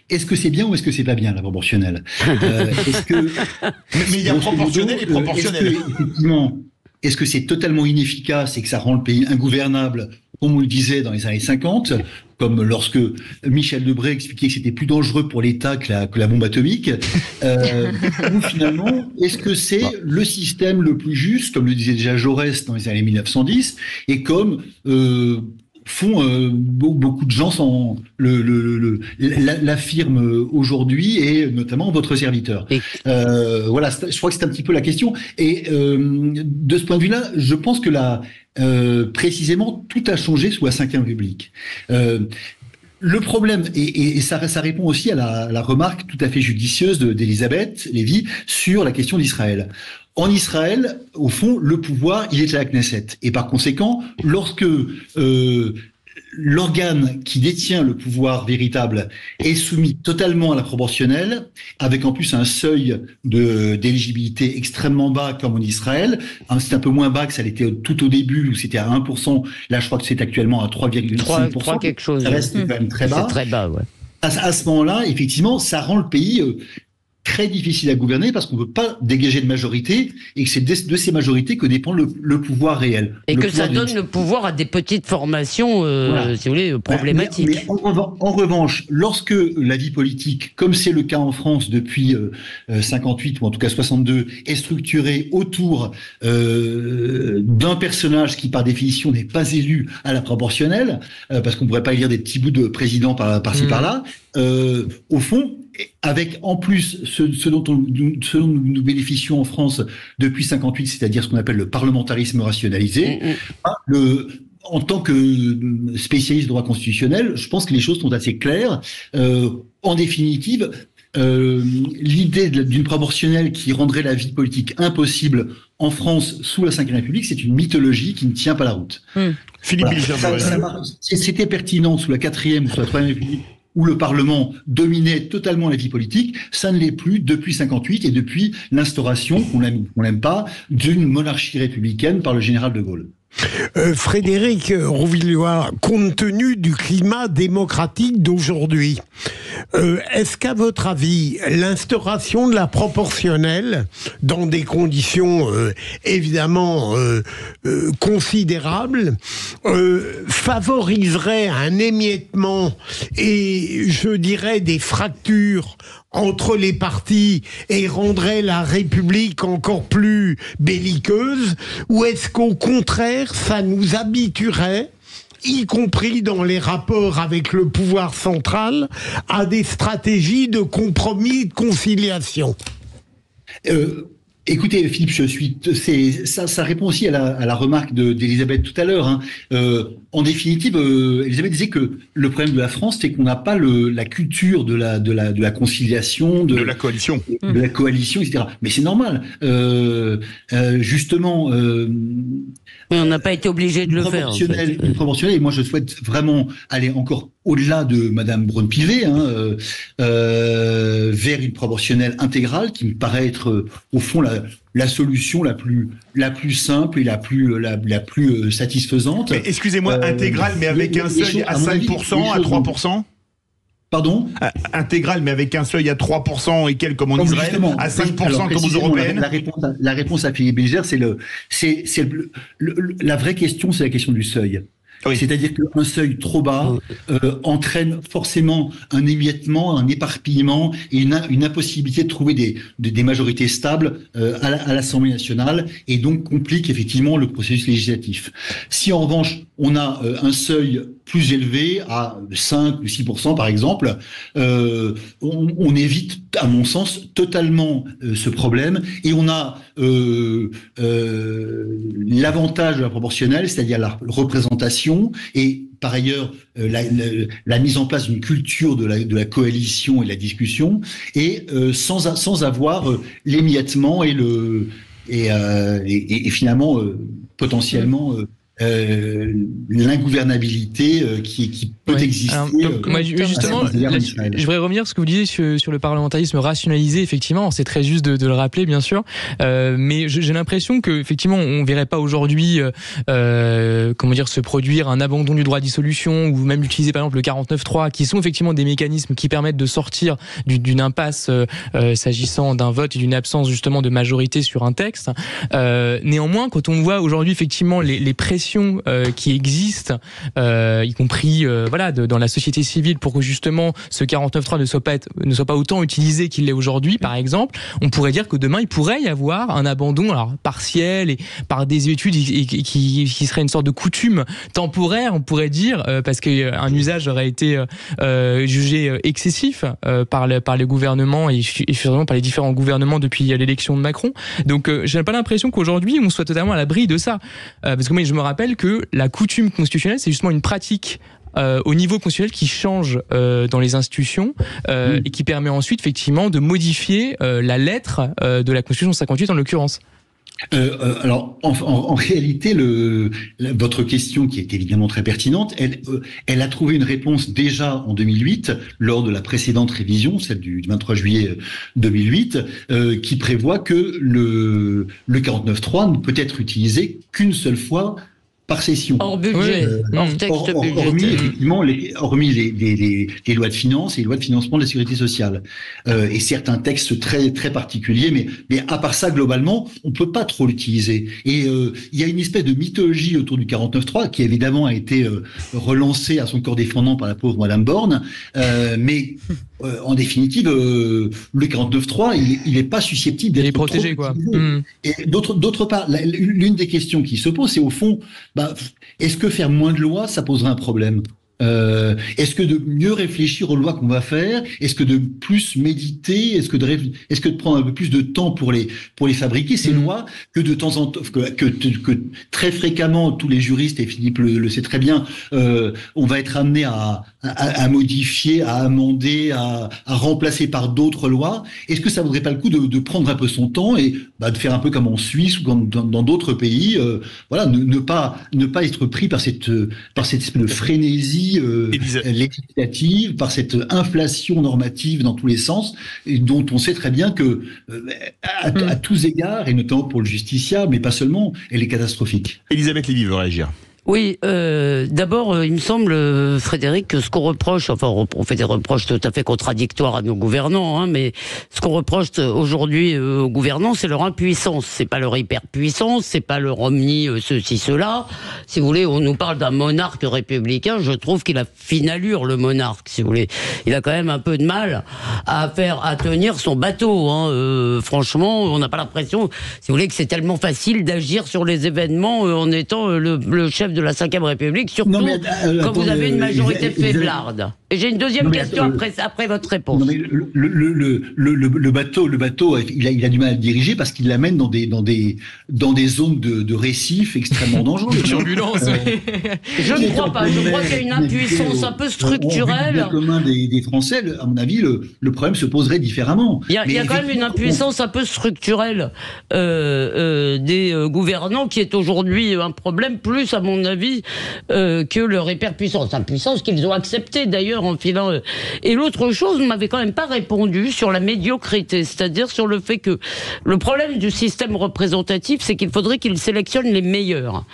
est-ce que c'est bien ou est-ce que c'est pas bien la proportionnelle Mais il y a proportionnel et proportionnel. Est-ce que c'est totalement inefficace et que ça rend le pays ingouvernable, comme on le disait dans les années 50, comme lorsque Michel Debré expliquait que c'était plus dangereux pour l'État que la bombe atomique, ou finalement, est-ce que c'est le système le plus juste, comme le disait déjà Jaurès dans les années 1910, et comme font beaucoup de gens l'affirment aujourd'hui, et notamment votre serviteur. Voilà, je crois que c'est un petit peu la question. Et de ce point de vue-là, je pense que précisément, tout a changé sous la Ve République. Le problème, et ça répond aussi à la remarque tout à fait judicieuse d'Elisabeth Lévy sur la question d'Israël. En Israël, au fond, le pouvoir, il est à la Knesset. Et par conséquent, lorsque l'organe qui détient le pouvoir véritable est soumis totalement à la proportionnelle, avec en plus un seuil d'éligibilité extrêmement bas comme en Israël, c'est un peu moins bas que ça l'était tout au début, où c'était à 1%, là je crois que c'est actuellement à 3,5%. 3 quelque chose. Ça reste quand même très bas. C'est très bas, ouais. À ce moment-là, effectivement, ça rend le pays très difficile à gouverner parce qu'on ne peut pas dégager de majorité et que c'est de ces majorités que dépend le pouvoir réel. Et que ça donne le pouvoir à des petites formations, si vous voulez, problématiques. Mais en revanche, lorsque la vie politique, comme c'est le cas en France depuis 58 ou en tout cas 62, est structurée autour d'un personnage qui par définition n'est pas élu à la proportionnelle, parce qu'on ne pourrait pas élire des petits bouts de président par-ci par-là, au fond, avec en plus ce dont nous bénéficions en France depuis 58, c'est-à-dire ce qu'on appelle le parlementarisme rationalisé, en tant que spécialiste de droit constitutionnel, je pense que les choses sont assez claires. En définitive, l'idée d'une proportionnelle qui rendrait la vie politique impossible en France sous la Ve République, c'est une mythologie qui ne tient pas la route. Philippe C'était pertinent sous la 4e ou sous la 3e République, où le Parlement dominait totalement la vie politique, ça ne l'est plus depuis 58 et depuis l'instauration, qu'on l'aime pas, d'une monarchie républicaine par le général de Gaulle. Frédéric Rouvillois, compte tenu du climat démocratique d'aujourd'hui, est-ce qu'à votre avis, l'instauration de la proportionnelle, dans des conditions évidemment considérables, favoriserait un émiettement et, je dirais, des fractures entre les partis et rendrait la République encore plus belliqueuse, ou est-ce qu'au contraire, ça nous habituerait, y compris dans les rapports avec le pouvoir central, à des stratégies de compromis et de conciliation? Écoutez, Philippe, ça répond aussi à la remarque d'Elisabeth tout à l'heure. En définitive, Elisabeth disait que le problème de la France, c'est qu'on n'a pas la culture de la conciliation, de la coalition, etc. Mais c'est normal. Justement, on n'a pas été obligé de le faire. Une proportionnelle. Et moi, je souhaite vraiment aller encore au-delà de Madame Braun-Pivet, vers une proportionnelle intégrale qui me paraît être au fond la solution la plus simple et la plus satisfaisante. Mais excusez-moi, intégrale, mais avec un seuil à 5%, à 3%. Pardon ? Intégrale, mais avec un seuil à 3% et quelques comme en Israël, à 5% comme aux européennes. La réponse à Philippe Bilger, la vraie question, c'est la question du seuil. Oui. C'est-à-dire qu'un seuil trop bas entraîne forcément un émiettement, un éparpillement et une impossibilité de trouver des majorités stables à l'Assemblée nationale et donc complique effectivement le processus législatif. Si en revanche on a un seuil plus élevé à 5 ou 6% par exemple, on évite, à mon sens, totalement ce problème et on a l'avantage de la proportionnelle, c'est-à-dire la représentation et par ailleurs la mise en place d'une culture de la coalition et de la discussion et sans avoir l'émiettement et finalement potentiellement l'ingouvernabilité qui peut exister. Moi, justement, je voudrais revenir sur ce que vous disiez sur le parlementarisme rationalisé. Effectivement, c'est très juste de le rappeler, bien sûr. Mais j'ai l'impression que effectivement, on verrait pas aujourd'hui, se produire un abandon du droit à dissolution ou même utiliser par exemple le 49.3, qui sont effectivement des mécanismes qui permettent de sortir d'une impasse s'agissant d'un vote et d'une absence justement de majorité sur un texte. Néanmoins, quand on voit aujourd'hui effectivement les pressions qui existent, y compris dans la société civile, pour que justement ce 49.3 ne soit pas autant utilisé qu'il l'est aujourd'hui, par exemple, on pourrait dire que demain il pourrait y avoir un abandon partiel et par des études qui serait une sorte de coutume temporaire, on pourrait dire, parce qu'un usage aurait été jugé excessif par les gouvernements et finalement par les différents gouvernements depuis l'élection de Macron. Donc j'ai pas l'impression qu'aujourd'hui on soit totalement à l'abri de ça, parce que moi je me rappelle que la coutume constitutionnelle, c'est justement une pratique au niveau constitutionnel qui change dans les institutions et qui permet ensuite effectivement de modifier la lettre de la Constitution 58 en l'occurrence. Alors, en réalité, votre question, qui est évidemment très pertinente, elle a trouvé une réponse déjà en 2008, lors de la précédente révision, celle du 23 juillet 2008, qui prévoit que le 49.3 ne peut être utilisé qu'une seule fois par session. Hors budget, hors texte budgétaire. Hormis les lois de finances et les lois de financement de la sécurité sociale. Et certains textes très, très particuliers, mais à part ça, globalement, on peut pas trop l'utiliser. Et il y a une espèce de mythologie autour du 49.3 qui évidemment a été relancée à son corps défendant par la pauvre Madame Borne, mais en définitive, le 49.3, il est pas susceptible d'être protégé, quoi. Et d'autre part, l'une des questions qui se pose, c'est au fond, est-ce que faire moins de lois, ça poserait un problème ? Est-ce que de mieux réfléchir aux lois qu'on va faire, est-ce que de plus méditer, est-ce que de prendre un peu plus de temps pour les fabriquer ces lois, que de temps en temps, que très fréquemment tous les juristes, et Philippe le sait très bien, on va être amené à modifier, à amender, à remplacer par d'autres lois. Est-ce que ça vaudrait pas le coup de prendre un peu son temps et de faire un peu comme en Suisse ou dans d'autres pays, ne pas être pris par cette espèce de frénésie législative, par cette inflation normative dans tous les sens, et dont on sait très bien que à tous égards, et notamment pour le justiciable, mais pas seulement, elle est catastrophique. Elisabeth Lévy veut réagir. Oui, d'abord, il me semble, Frédéric, que ce qu'on reproche, on fait des reproches tout à fait contradictoires à nos gouvernants, mais ce qu'on reproche aujourd'hui aux gouvernants, c'est leur impuissance. C'est pas leur hyperpuissance, c'est pas leur ceci, cela. Si vous voulez, on nous parle d'un monarque républicain, je trouve qu'il a fine allure, le monarque, si vous voulez. Il a quand même un peu de mal à tenir son bateau, franchement, on n'a pas l'impression, si vous voulez, que c'est tellement facile d'agir sur les événements en étant le chef de la 5e République, surtout quand vous avez une majorité faiblarde. Et j'ai une deuxième question après votre réponse. Non, mais le bateau, il a du mal à le diriger parce qu'il l'amène dans des zones de récifs extrêmement dangereux. Turbulence. Je ne crois pas. Je crois qu'il y a une impuissance un peu structurelle. Le commun des Français, à mon avis, le problème se poserait différemment. Il y a quand même une impuissance un peu structurelle des gouvernants qui est aujourd'hui un problème, plus à mon avis que leur hyperpuissance. Impuissance qu'ils ont acceptée d'ailleurs en filant. Et l'autre chose, vous m'avez quand même pas répondu sur la médiocrité, c'est-à-dire sur le fait que le problème du système représentatif, c'est qu'il faudrait qu'il sélectionne les meilleurs.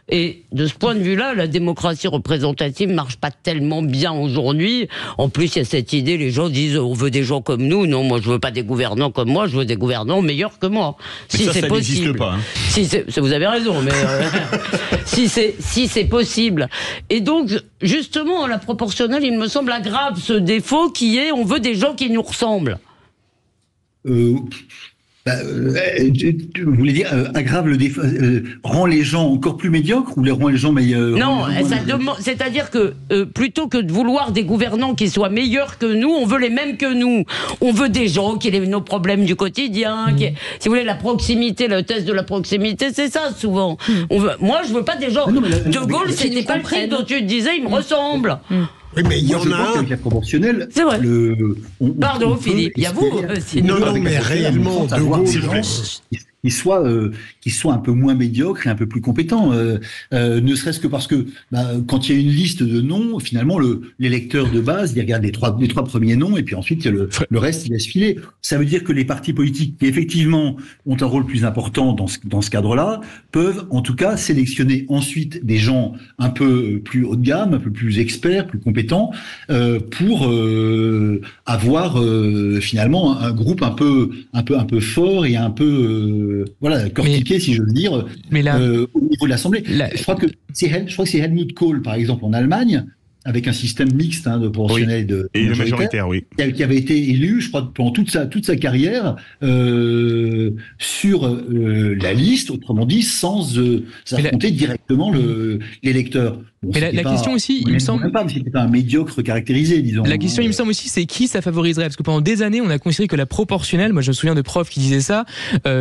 Et de ce point de vue-là, la démocratie représentative marche pas tellement bien aujourd'hui. En plus, il y a cette idée, les gens disent on veut des gens comme nous. Non, moi je veux pas des gouvernants comme moi, je veux des gouvernants meilleurs que moi. Mais si c'est possible. Pas, vous avez raison, mais si c'est possible. Et donc, justement, la proportionnelle, il me semble, aggrave ce défaut qui est on veut des gens qui nous ressemblent. Vous voulez dire aggrave le défaut, rend les gens encore plus médiocres ou rend les gens meilleurs? Non, c'est-à-dire que plutôt que de vouloir des gouvernants qui soient meilleurs que nous, on veut les mêmes que nous. On veut des gens qui aient nos problèmes du quotidien, si vous voulez, la proximité, le test de la proximité, c'est ça souvent. Moi, je veux pas des gens. De Gaulle, c'était pas le type dont tu disais, il me ressemble. Oui, mais il y en a un. Avec la proportionnelle. C'est vrai. Pardon, Philippe, il y a vous. Non, mais réellement, De Gaulle, qui soit un peu moins médiocre et un peu plus compétent. Ne serait-ce que parce que quand il y a une liste de noms, finalement, l'électeur de base, il regarde les trois premiers noms et puis ensuite le reste, il laisse filer. Ça veut dire que les partis politiques qui, effectivement, ont un rôle plus important dans ce cadre-là, peuvent, en tout cas, sélectionner ensuite des gens un peu plus haut de gamme, un peu plus experts, plus compétents, pour avoir finalement un groupe un peu fort et un peu cortiqué, si je veux dire, au niveau de l'Assemblée. Je crois que c'est Helmut Kohl, par exemple, en Allemagne, avec un système mixte de proportionnel et de majoritaire, qui avait été élu, je crois, pendant toute sa carrière sur la liste, autrement dit, sans affronter directement l'électeur. Bon, mais la question aussi, il me semble pas, mais c'était pas un médiocre caractérisé, disons. La question, il me semble aussi, c'est qui ça favoriserait, parce que pendant des années, on a considéré que la proportionnelle, moi je me souviens de profs qui disaient ça,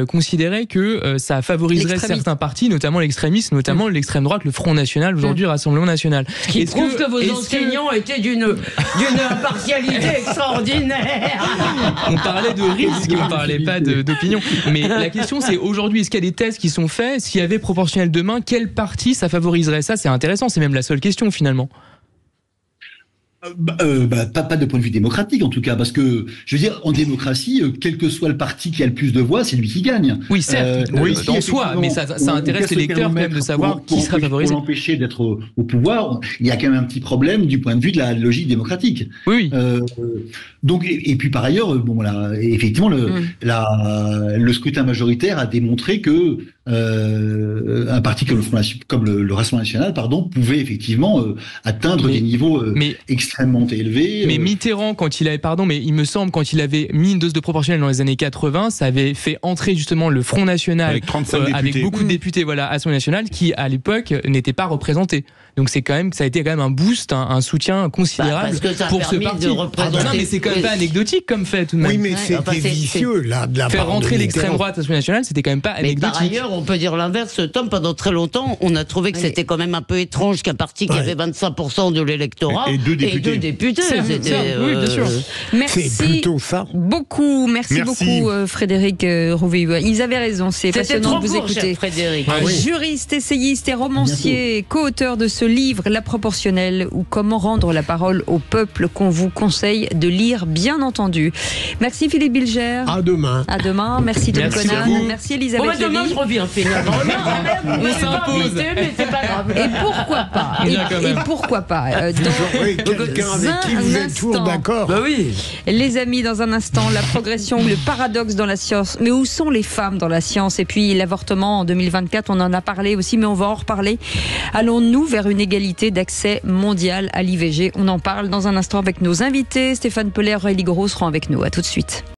considéraient que ça favoriserait certains partis, notamment l'extrémisme, notamment l'extrême droite, le Front National, aujourd'hui Rassemblement National. Qui prouve que vos enseignants étaient d'une impartialité extraordinaire. On parlait de risque, on parlait pas d'opinion. Mais la question, c'est aujourd'hui, est-ce qu'il y a des tests qui sont faits? S'il y avait proportionnel demain, quel parti ça favoriserait? Ça, c'est intéressant. C'est même la seule question finalement. Pas de point de vue démocratique en tout cas, parce que je veux dire, en démocratie, quel que soit le parti qui a le plus de voix, c'est lui qui gagne. Oui, certes, Si en soi, mais ça intéresse les lecteurs quand même de savoir qui sera favorisé. Pour l'empêcher d'être au pouvoir, il y a quand même un petit problème du point de vue de la logique démocratique. Oui. Donc, et puis par ailleurs, bon là, effectivement, le scrutin majoritaire a démontré que un parti comme le Rassemblement national, pouvait effectivement atteindre des niveaux extrêmement élevés. Mais Mitterrand, il me semble, quand il avait mis une dose de proportionnelle dans les années 80, ça avait fait entrer justement le Front National avec 35 députés. Avec beaucoup de députés, à l'Assemblée nationale, qui à l'époque n'étaient pas représentés. Donc ça a été quand même un boost, un soutien considérable pour ce parti. Non, mais c'est quand même pas anecdotique comme fait tout de même. Oui, mais c'était vicieux là. De la faire part rentrer de l'extrême Mitterrand. droite à l'Assemblée nationale, c'était quand même pas anecdotique. Par ailleurs, on peut dire l'inverse, Tom. Pendant très longtemps, on a trouvé que c'était quand même un peu étrange qu'un parti qui avait 25% de l'électorat et deux députés. Oui, bien sûr. C'est plutôt ça. Merci beaucoup, Frédéric Rouvier. Ils avaient raison, c'est passionnant de vous écouter. Frédéric. Juriste, essayiste et romancier, co-auteur de ce livre, La proportionnelle, ou comment rendre la parole au peuple, qu'on vous conseille de lire, bien entendu. Merci Philippe Bilger. À demain. À demain. Merci Tom Conan. Merci Elisabeth Demain, Lévy. je reviens finalement. On s'impose. Mais c'est pas grave. Et pourquoi pas Et pourquoi pas Oui, quelqu'un avec qui vous êtes toujours d'accord. Oui. Les amis, dans un instant, la progression ou le paradoxe dans la science. Mais où sont les femmes dans la science? Et puis l'avortement en 2024, on en a parlé aussi, mais on va en reparler. Allons-nous vers une égalité d'accès mondial à l'IVG? On en parle dans un instant avec nos invités. Stéphane Pellet, Aurélie Gros seront avec nous. À tout de suite.